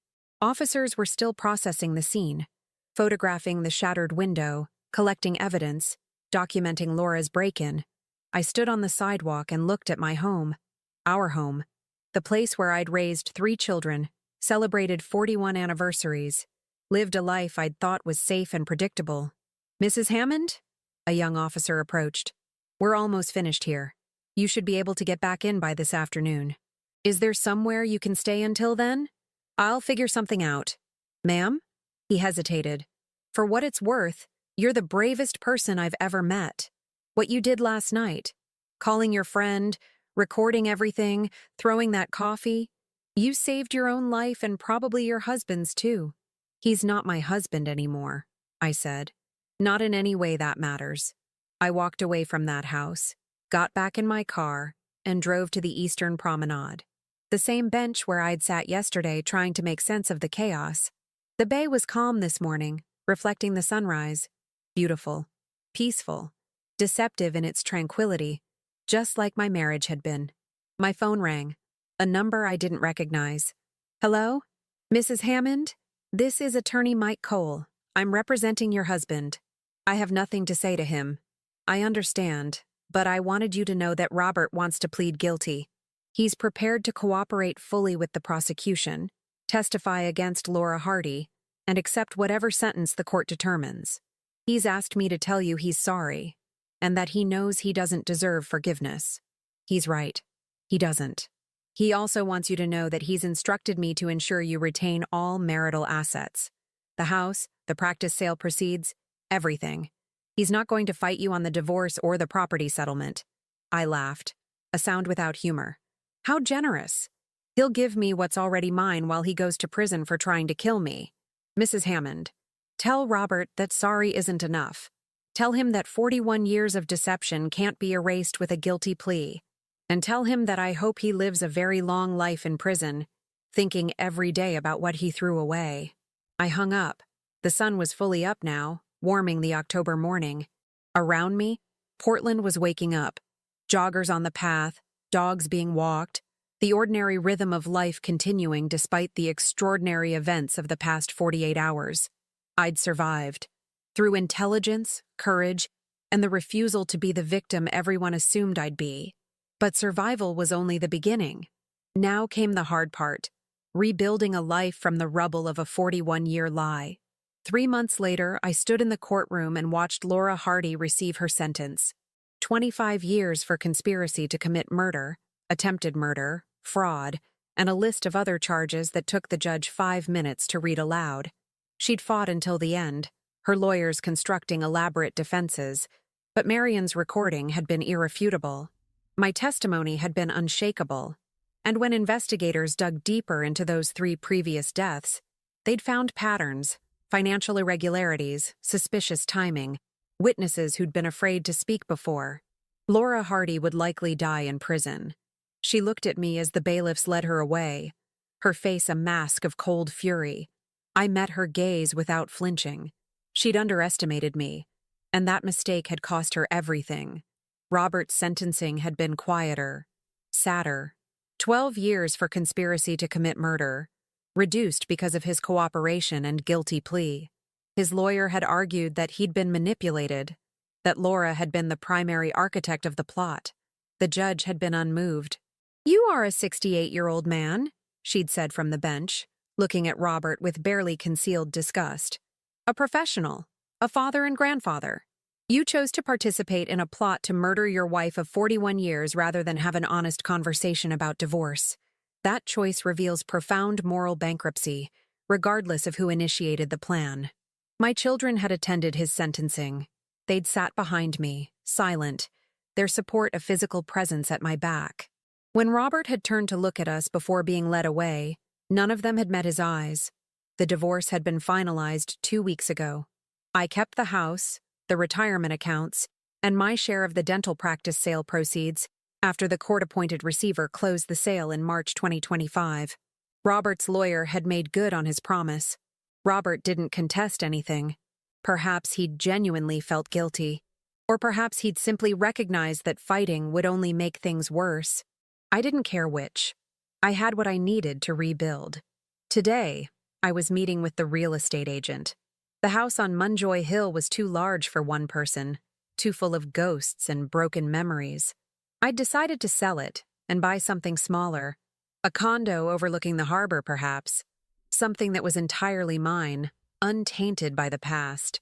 Speaker 1: Officers were still processing the scene, photographing the shattered window, collecting evidence, documenting Laura's break-in. I stood on the sidewalk and looked at my home, our home, the place where I'd raised 3 children, celebrated 41 anniversaries, lived a life I'd thought was safe and predictable. Mrs. Hammond? A young officer approached. We're almost finished here. You should be able to get back in by this afternoon. Is there somewhere you can stay until then? I'll figure something out. Ma'am? He hesitated. For what it's worth, you're the bravest person I've ever met. What you did last night, calling your friend, recording everything, throwing that coffee, you saved your own life and probably your husband's too. He's not my husband anymore, I said. Not in any way that matters. I walked away from that house, got back in my car, and drove to the Eastern Promenade. The same bench where I'd sat yesterday trying to make sense of the chaos. The bay was calm this morning, reflecting the sunrise. Beautiful, peaceful, deceptive in its tranquility, just like my marriage had been. My phone rang. A number I didn't recognize. Hello? Mrs. Hammond? This is attorney Mike Cole. I'm representing your husband. I have nothing to say to him. I understand, but I wanted you to know that Robert wants to plead guilty. He's prepared to cooperate fully with the prosecution, testify against Laura Hardy, and accept whatever sentence the court determines. He's asked me to tell you he's sorry, and that he knows he doesn't deserve forgiveness. He's right. He doesn't. He also wants you to know that he's instructed me to ensure you retain all marital assets. The house, the practice sale proceeds, everything. He's not going to fight you on the divorce or the property settlement. I laughed, a sound without humor. How generous. He'll give me what's already mine while he goes to prison for trying to kill me. Mrs. Hammond, tell Robert that sorry isn't enough. Tell him that 41 years of deception can't be erased with a guilty plea. And tell him that I hope he lives a very long life in prison, thinking every day about what he threw away. I hung up. The sun was fully up now, warming the October morning. Around me, Portland was waking up. Joggers on the path, dogs being walked, the ordinary rhythm of life continuing despite the extraordinary events of the past 48 hours. I'd survived. Through intelligence, courage, and the refusal to be the victim everyone assumed I'd be. But survival was only the beginning. Now came the hard part, rebuilding a life from the rubble of a 41-year lie. 3 months later, I stood in the courtroom and watched Laura Hardy receive her sentence. 25 years for conspiracy to commit murder, attempted murder, fraud, and a list of other charges that took the judge 5 minutes to read aloud. She'd fought until the end, her lawyers constructing elaborate defenses, but Marion's recording had been irrefutable. My testimony had been unshakable. And when investigators dug deeper into those 3 previous deaths, they'd found patterns, financial irregularities, suspicious timing, witnesses who'd been afraid to speak before. Laura Hardy would likely die in prison. She looked at me as the bailiffs led her away, her face a mask of cold fury. I met her gaze without flinching. She'd underestimated me, and that mistake had cost her everything. Robert's sentencing had been quieter, sadder. 12 years for conspiracy to commit murder, reduced because of his cooperation and guilty plea. His lawyer had argued that he'd been manipulated, that Laura had been the primary architect of the plot. The judge had been unmoved. "You are a 68-year-old man," she'd said from the bench, looking at Robert with barely concealed disgust. "A professional, a father and grandfather. You chose to participate in a plot to murder your wife of 41 years rather than have an honest conversation about divorce. That choice reveals profound moral bankruptcy, regardless of who initiated the plan." My children had attended his sentencing. They'd sat behind me, silent, their support a physical presence at my back. When Robert had turned to look at us before being led away, none of them had met his eyes. The divorce had been finalized 2 weeks ago. I kept the house, the retirement accounts, and my share of the dental practice sale proceeds after the court-appointed receiver closed the sale in March 2025. Robert's lawyer had made good on his promise. Robert didn't contest anything. Perhaps he'd genuinely felt guilty. Or perhaps he'd simply recognized that fighting would only make things worse. I didn't care which. I had what I needed to rebuild. Today, I was meeting with the real estate agent. The house on Munjoy Hill was too large for one person, too full of ghosts and broken memories. I'd decided to sell it and buy something smaller. A condo overlooking the harbor, perhaps. Something that was entirely mine, untainted by the past.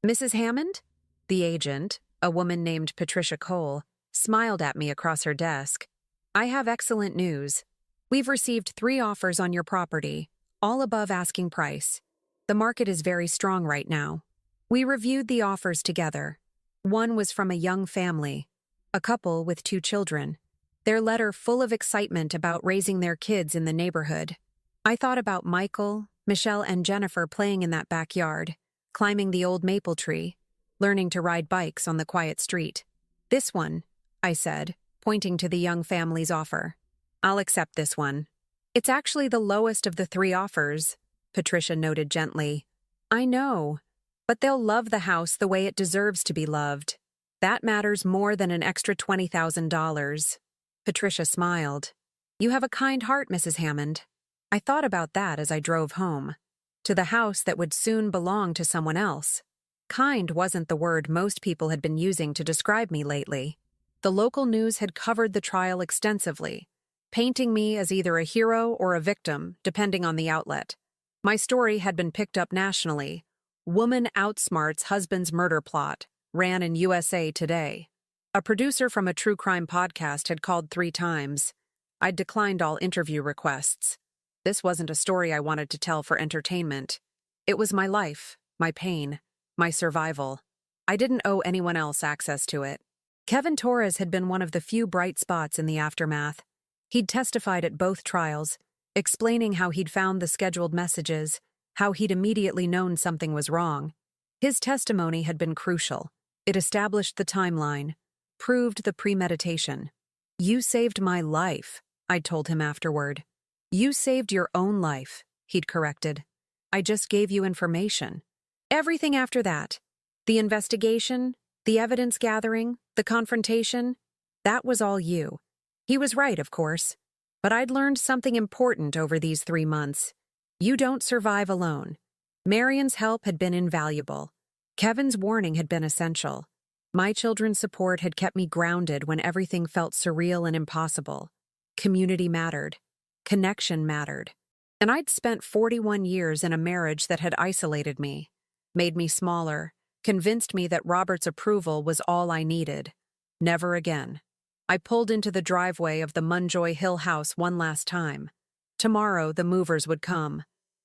Speaker 1: "Mrs. Hammond?" The agent, a woman named Patricia Cole, smiled at me across her desk. "I have excellent news. We've received 3 offers on your property, all above asking price. The market is very strong right now." We reviewed the offers together. One was from a young family, a couple with 2 children, their letter full of excitement about raising their kids in the neighborhood. I thought about Michael, Michelle, and Jennifer playing in that backyard, climbing the old maple tree, learning to ride bikes on the quiet street. "This one," I said, pointing to the young family's offer. "I'll accept this one." "It's actually the lowest of the 3 offers," Patricia noted gently. "I know, but they'll love the house the way it deserves to be loved. That matters more than an extra $20,000. Patricia smiled. "You have a kind heart, Mrs. Hammond." I thought about that as I drove home. To the house that would soon belong to someone else. Kind wasn't the word most people had been using to describe me lately. The local news had covered the trial extensively, painting me as either a hero or a victim, depending on the outlet. My story had been picked up nationally. "Woman outsmarts husband's murder plot," ran in USA Today. A producer from a true crime podcast had called 3 times. I'd declined all interview requests. This wasn't a story I wanted to tell for entertainment. It was my life, my pain, my survival. I didn't owe anyone else access to it. Kevin Torres had been one of the few bright spots in the aftermath. He'd testified at both trials, explaining how he'd found the scheduled messages, how he'd immediately known something was wrong. His testimony had been crucial. It established the timeline, proved the premeditation. "You saved my life," I'd told him afterward. "You saved your own life," he'd corrected. "I just gave you information." Everything after that, the investigation, the evidence gathering, the confrontation, that was all you. He was right, of course. But I'd learned something important over these 3 months. You don't survive alone. Marion's help had been invaluable. Kevin's warning had been essential. My children's support had kept me grounded when everything felt surreal and impossible. Community mattered. Connection mattered. And I'd spent 41 years in a marriage that had isolated me, made me smaller, convinced me that Robert's approval was all I needed. Never again. I pulled into the driveway of the Munjoy Hill house one last time. Tomorrow, the movers would come.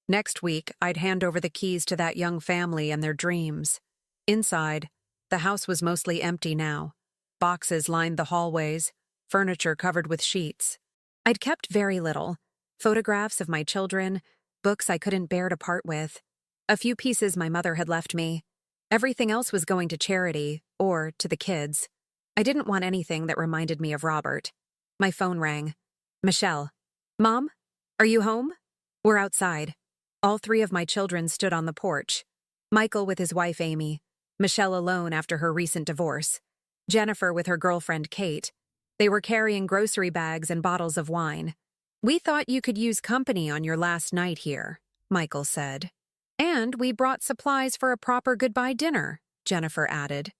Speaker 1: Next week, I'd hand over the keys to that young family and their dreams. Inside, the house was mostly empty now. Boxes lined the hallways, furniture covered with sheets. I'd kept very little. Photographs of my children, books I couldn't bear to part with, a few pieces my mother had left me. Everything else was going to charity, or to the kids. I didn't want anything that reminded me of Robert. My phone rang. Michelle. Mom? Are you home? We're outside. All three of my children stood on the porch. Michael with his wife Amy, Michelle alone after her recent divorce, Jennifer with her girlfriend Kate. They were carrying grocery bags and bottles of wine. We thought you could use company on your last night here, Michael said. And we brought supplies for a proper goodbye dinner, Jennifer added.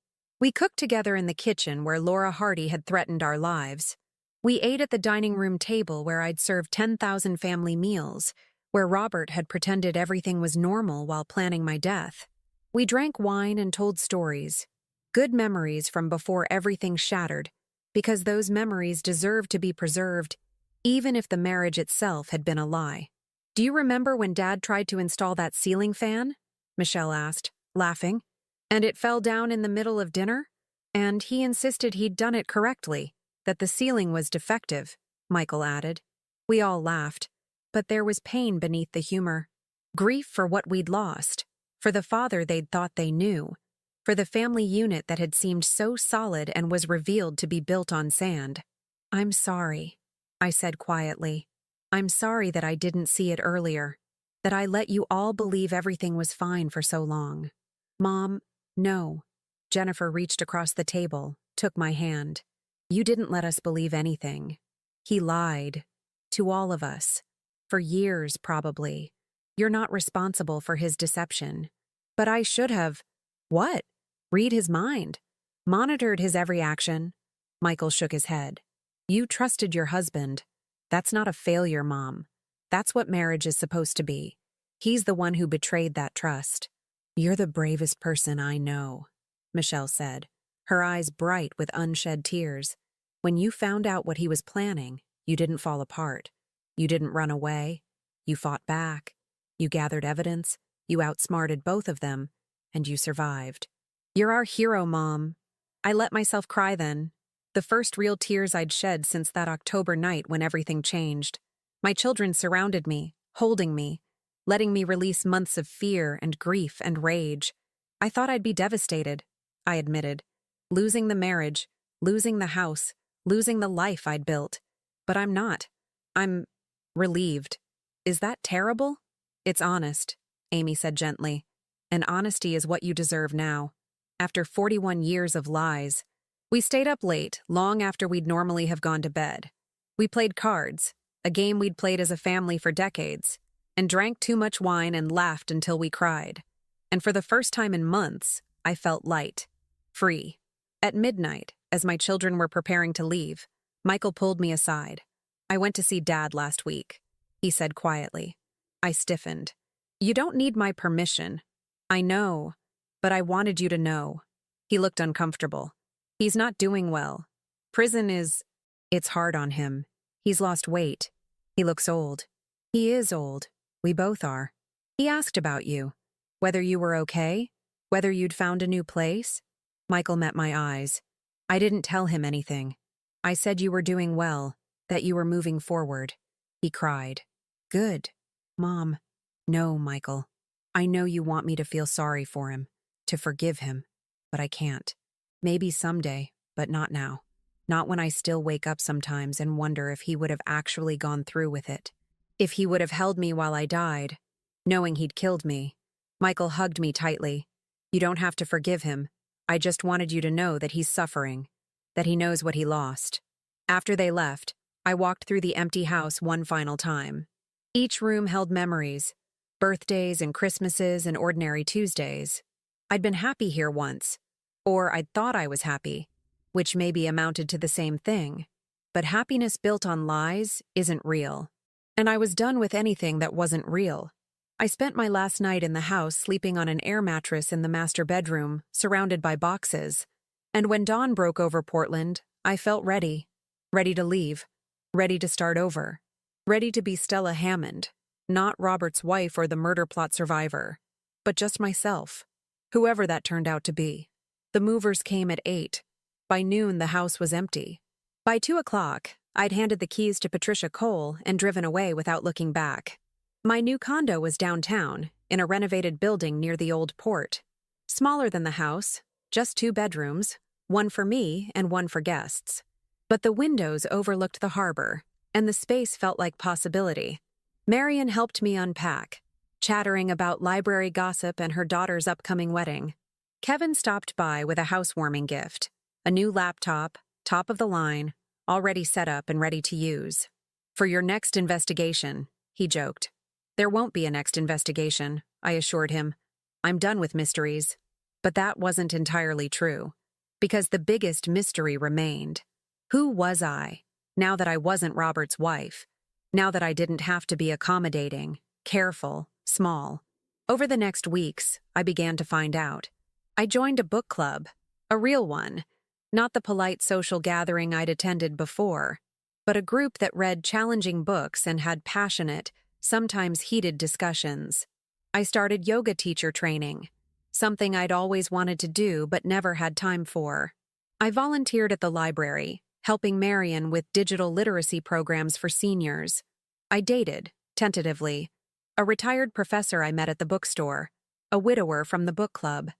Speaker 1: We cooked together in the kitchen where Laura Hardy had threatened our lives. We ate at the dining room table where I'd served 10,000 family meals, where Robert had pretended everything was normal while planning my death. We drank wine and told stories. Good memories from before everything shattered, because those memories deserved to be preserved, even if the marriage itself had been a lie. Do you remember when Dad tried to install that ceiling fan? Michelle asked, laughing. And it fell down in the middle of dinner? And he insisted he'd done it correctly, that the ceiling was defective, Michael added. We all laughed, but there was pain beneath the humor. Grief for what we'd lost, for the father they'd thought they knew, for the family unit that had seemed so solid and was revealed to be built on sand. I'm sorry, I said quietly. I'm sorry that I didn't see it earlier, that I let you all believe everything was fine for so long. Mom, no. Jennifer reached across the table, took my hand. You didn't let us believe anything. He lied. To all of us. For years, probably. You're not responsible for his deception. But I should have. What? Read his mind. Monitored his every action. Michael shook his head. You trusted your husband. That's not a failure, Mom. That's what marriage is supposed to be. He's the one who betrayed that trust. You're the bravest person I know, Michelle said, her eyes bright with unshed tears. When you found out what he was planning, you didn't fall apart. You didn't run away. You fought back. You gathered evidence. You outsmarted both of them. And you survived. You're our hero, Mom. I let myself cry then. The first real tears I'd shed since that October night when everything changed. My children surrounded me, holding me, letting me release months of fear and grief and rage. I thought I'd be devastated, I admitted. Losing the marriage, losing the house, losing the life I'd built. But I'm not. I'm relieved. Is that terrible? It's honest, Amy said gently. And honesty is what you deserve now. After 41 years of lies, we stayed up late, long after we'd normally have gone to bed. We played cards, a game we'd played as a family for decades, and drank too much wine and laughed until we cried. And for the first time in months, I felt light, free. At midnight, as my children were preparing to leave, Michael pulled me aside. I went to see Dad last week, he said quietly. I stiffened. You don't need my permission. I know, but I wanted you to know. He looked uncomfortable. He's not doing well. Prison it's hard on him. He's lost weight. He looks old. He is old. We both are. He asked about you. Whether you were okay? Whether you'd found a new place? Michael met my eyes. I didn't tell him anything. I said you were doing well, that you were moving forward. He cried. Good. Mom. No, Michael. I know you want me to feel sorry for him, to forgive him, but I can't. Maybe someday, but not now. Not when I still wake up sometimes and wonder if he would have actually gone through with it. If he would have held me while I died, knowing he'd killed me. Michael hugged me tightly. You don't have to forgive him. I just wanted you to know that he's suffering, that he knows what he lost. After they left, I walked through the empty house one final time. Each room held memories, birthdays and Christmases and ordinary Tuesdays. I'd been happy here once, Or I'd thought I was happy, which maybe amounted to the same thing. But happiness built on lies isn't real. And I was done with anything that wasn't real. I spent my last night in the house sleeping on an air mattress in the master bedroom, surrounded by boxes. And when dawn broke over Portland, I felt ready. Ready to leave. Ready to start over. Ready to be Stella Hammond, not Robert's wife or the murder plot survivor, but just myself, whoever that turned out to be. The movers came at 8. By noon, the house was empty. By 2 o'clock, I'd handed the keys to Patricia Cole and driven away without looking back. My new condo was downtown, in a renovated building near the old port. Smaller than the house, just 2 bedrooms, one for me and one for guests. But the windows overlooked the harbor, and the space felt like possibility. Marian helped me unpack, chattering about library gossip and her daughter's upcoming wedding. Kevin stopped by with a housewarming gift, a new laptop, top of the line, already set up and ready to use. For your next investigation, he joked. There won't be a next investigation, I assured him. I'm done with mysteries. But that wasn't entirely true, because the biggest mystery remained. Who was I, now that I wasn't Robert's wife? Now that I didn't have to be accommodating, careful, small? Over the next weeks, I began to find out. I joined a book club, a real one, not the polite social gathering I'd attended before, but a group that read challenging books and had passionate, sometimes heated discussions. I started yoga teacher training, something I'd always wanted to do but never had time for. I volunteered at the library, helping Marian with digital literacy programs for seniors. I dated, tentatively, a retired professor I met at the bookstore, a widower from the book club.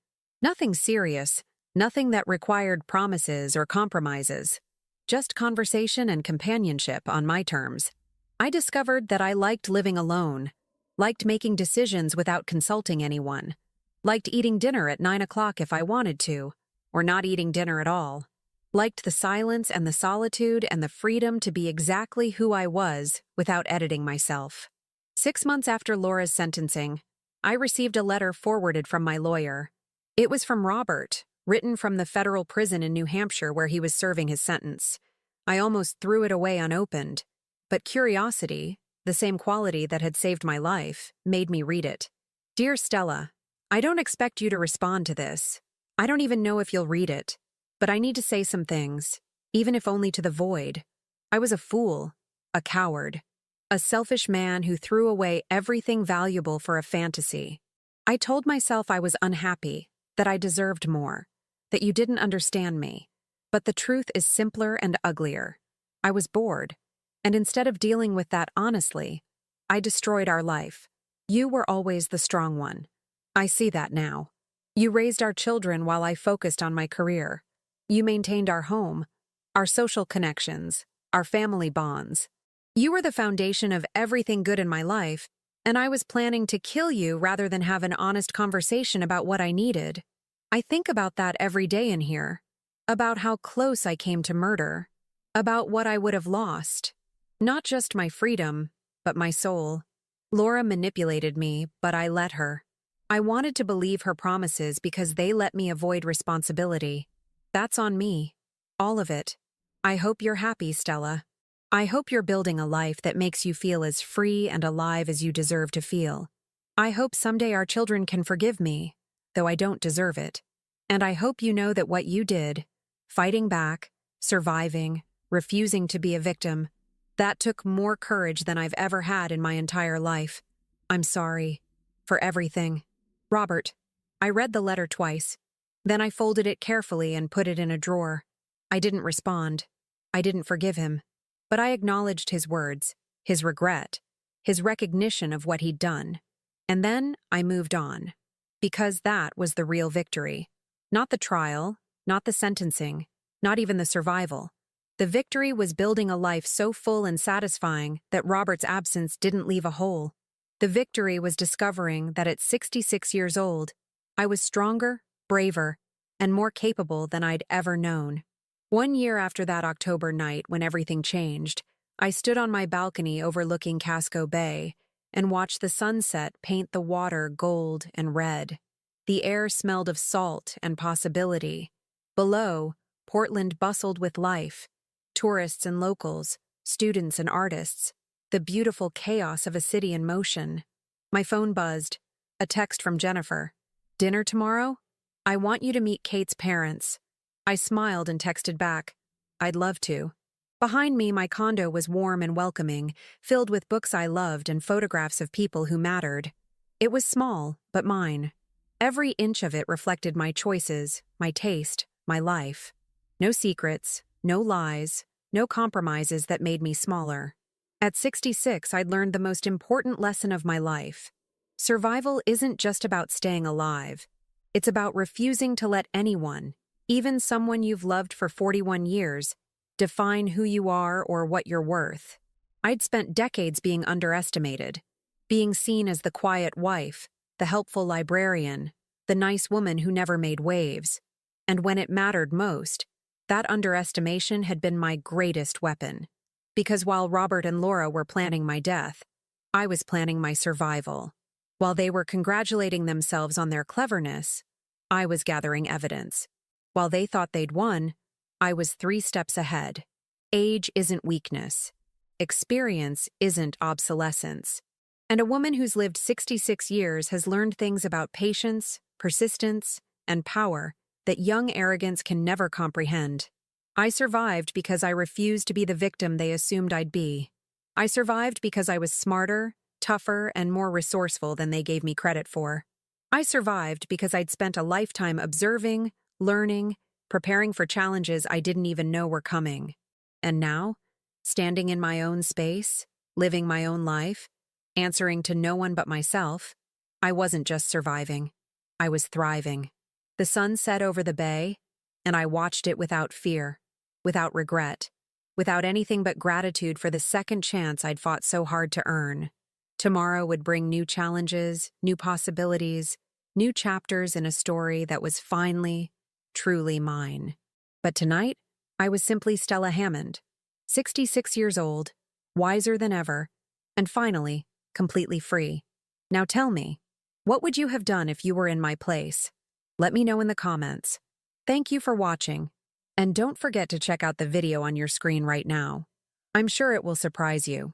Speaker 1: Nothing serious, nothing that required promises or compromises. Just conversation and companionship on my terms. I discovered that I liked living alone, liked making decisions without consulting anyone, liked eating dinner at 9 o'clock if I wanted to, or not eating dinner at all, liked the silence and the solitude and the freedom to be exactly who I was without editing myself. 6 months after Laura's sentencing, I received a letter forwarded from my lawyer. It was from Robert, written from the federal prison in New Hampshire where he was serving his sentence. I almost threw it away unopened, but curiosity, the same quality that had saved my life, made me read it. Dear Stella, I don't expect you to respond to this. I don't even know if you'll read it, but I need to say some things, even if only to the void. I was a fool, a coward, a selfish man who threw away everything valuable for a fantasy. I told myself I was unhappy, that I deserved more, that you didn't understand me. But the truth is simpler and uglier. I was bored, and instead of dealing with that honestly, I destroyed our life. You were always the strong one. I see that now. You raised our children while I focused on my career. You maintained our home, our social connections, our family bonds. You were the foundation of everything good in my life, and I was planning to kill you rather than have an honest conversation about what I needed. I think about that every day in here, about how close I came to murder, about what I would have lost. Not just my freedom, but my soul. Laura manipulated me, but I let her. I wanted to believe her promises because they let me avoid responsibility. That's on me. All of it. I hope you're happy, Stella. I hope you're building a life that makes you feel as free and alive as you deserve to feel. I hope someday our children can forgive me, though I don't deserve it. And I hope you know that what you did, fighting back, surviving, refusing to be a victim, that took more courage than I've ever had in my entire life. I'm sorry. For everything. Robert. I read the letter twice. Then I folded it carefully and put it in a drawer. I didn't respond. I didn't forgive him. But I acknowledged his words, his regret, his recognition of what he'd done. And then I moved on. Because that was the real victory. Not the trial, not the sentencing, not even the survival. The victory was building a life so full and satisfying that Robert's absence didn't leave a hole. The victory was discovering that at 66 years old, I was stronger, braver, and more capable than I'd ever known. 1 year after that October night when everything changed, I stood on my balcony overlooking Casco Bay and watched the sunset paint the water gold and red. The air smelled of salt and possibility. Below, Portland bustled with life. Tourists and locals, students and artists, the beautiful chaos of a city in motion. My phone buzzed. A text from Jennifer. "Dinner tomorrow? I want you to meet Kate's parents." I smiled and texted back, "I'd love to." Behind me, my condo was warm and welcoming, filled with books I loved and photographs of people who mattered. It was small, but mine. Every inch of it reflected my choices, my taste, my life. No secrets, no lies, no compromises that made me smaller. At 66, I'd learned the most important lesson of my life. Survival isn't just about staying alive. It's about refusing to let anyone, even someone you've loved for 41 years, define who you are or what you're worth. I'd spent decades being underestimated, being seen as the quiet wife, the helpful librarian, the nice woman who never made waves. And when it mattered most, that underestimation had been my greatest weapon. Because while Robert and Laura were planning my death, I was planning my survival. While they were congratulating themselves on their cleverness, I was gathering evidence. While they thought they'd won, I was 3 steps ahead. Age isn't weakness. Experience isn't obsolescence. And a woman who's lived 66 years has learned things about patience, persistence, and power that young arrogance can never comprehend. I survived because I refused to be the victim they assumed I'd be. I survived because I was smarter, tougher, and more resourceful than they gave me credit for. I survived because I'd spent a lifetime observing, learning, preparing for challenges I didn't even know were coming. And now, standing in my own space, living my own life, answering to no one but myself, I wasn't just surviving. I was thriving. The sun set over the bay, and I watched it without fear, without regret, without anything but gratitude for the second chance I'd fought so hard to earn. Tomorrow would bring new challenges, new possibilities, new chapters in a story that was finally, truly mine. But tonight, I was simply Stella Hammond, 66 years old, wiser than ever, and finally, completely free. Now tell me, what would you have done if you were in my place? Let me know in the comments. Thank you for watching, and don't forget to check out the video on your screen right now. I'm sure it will surprise you.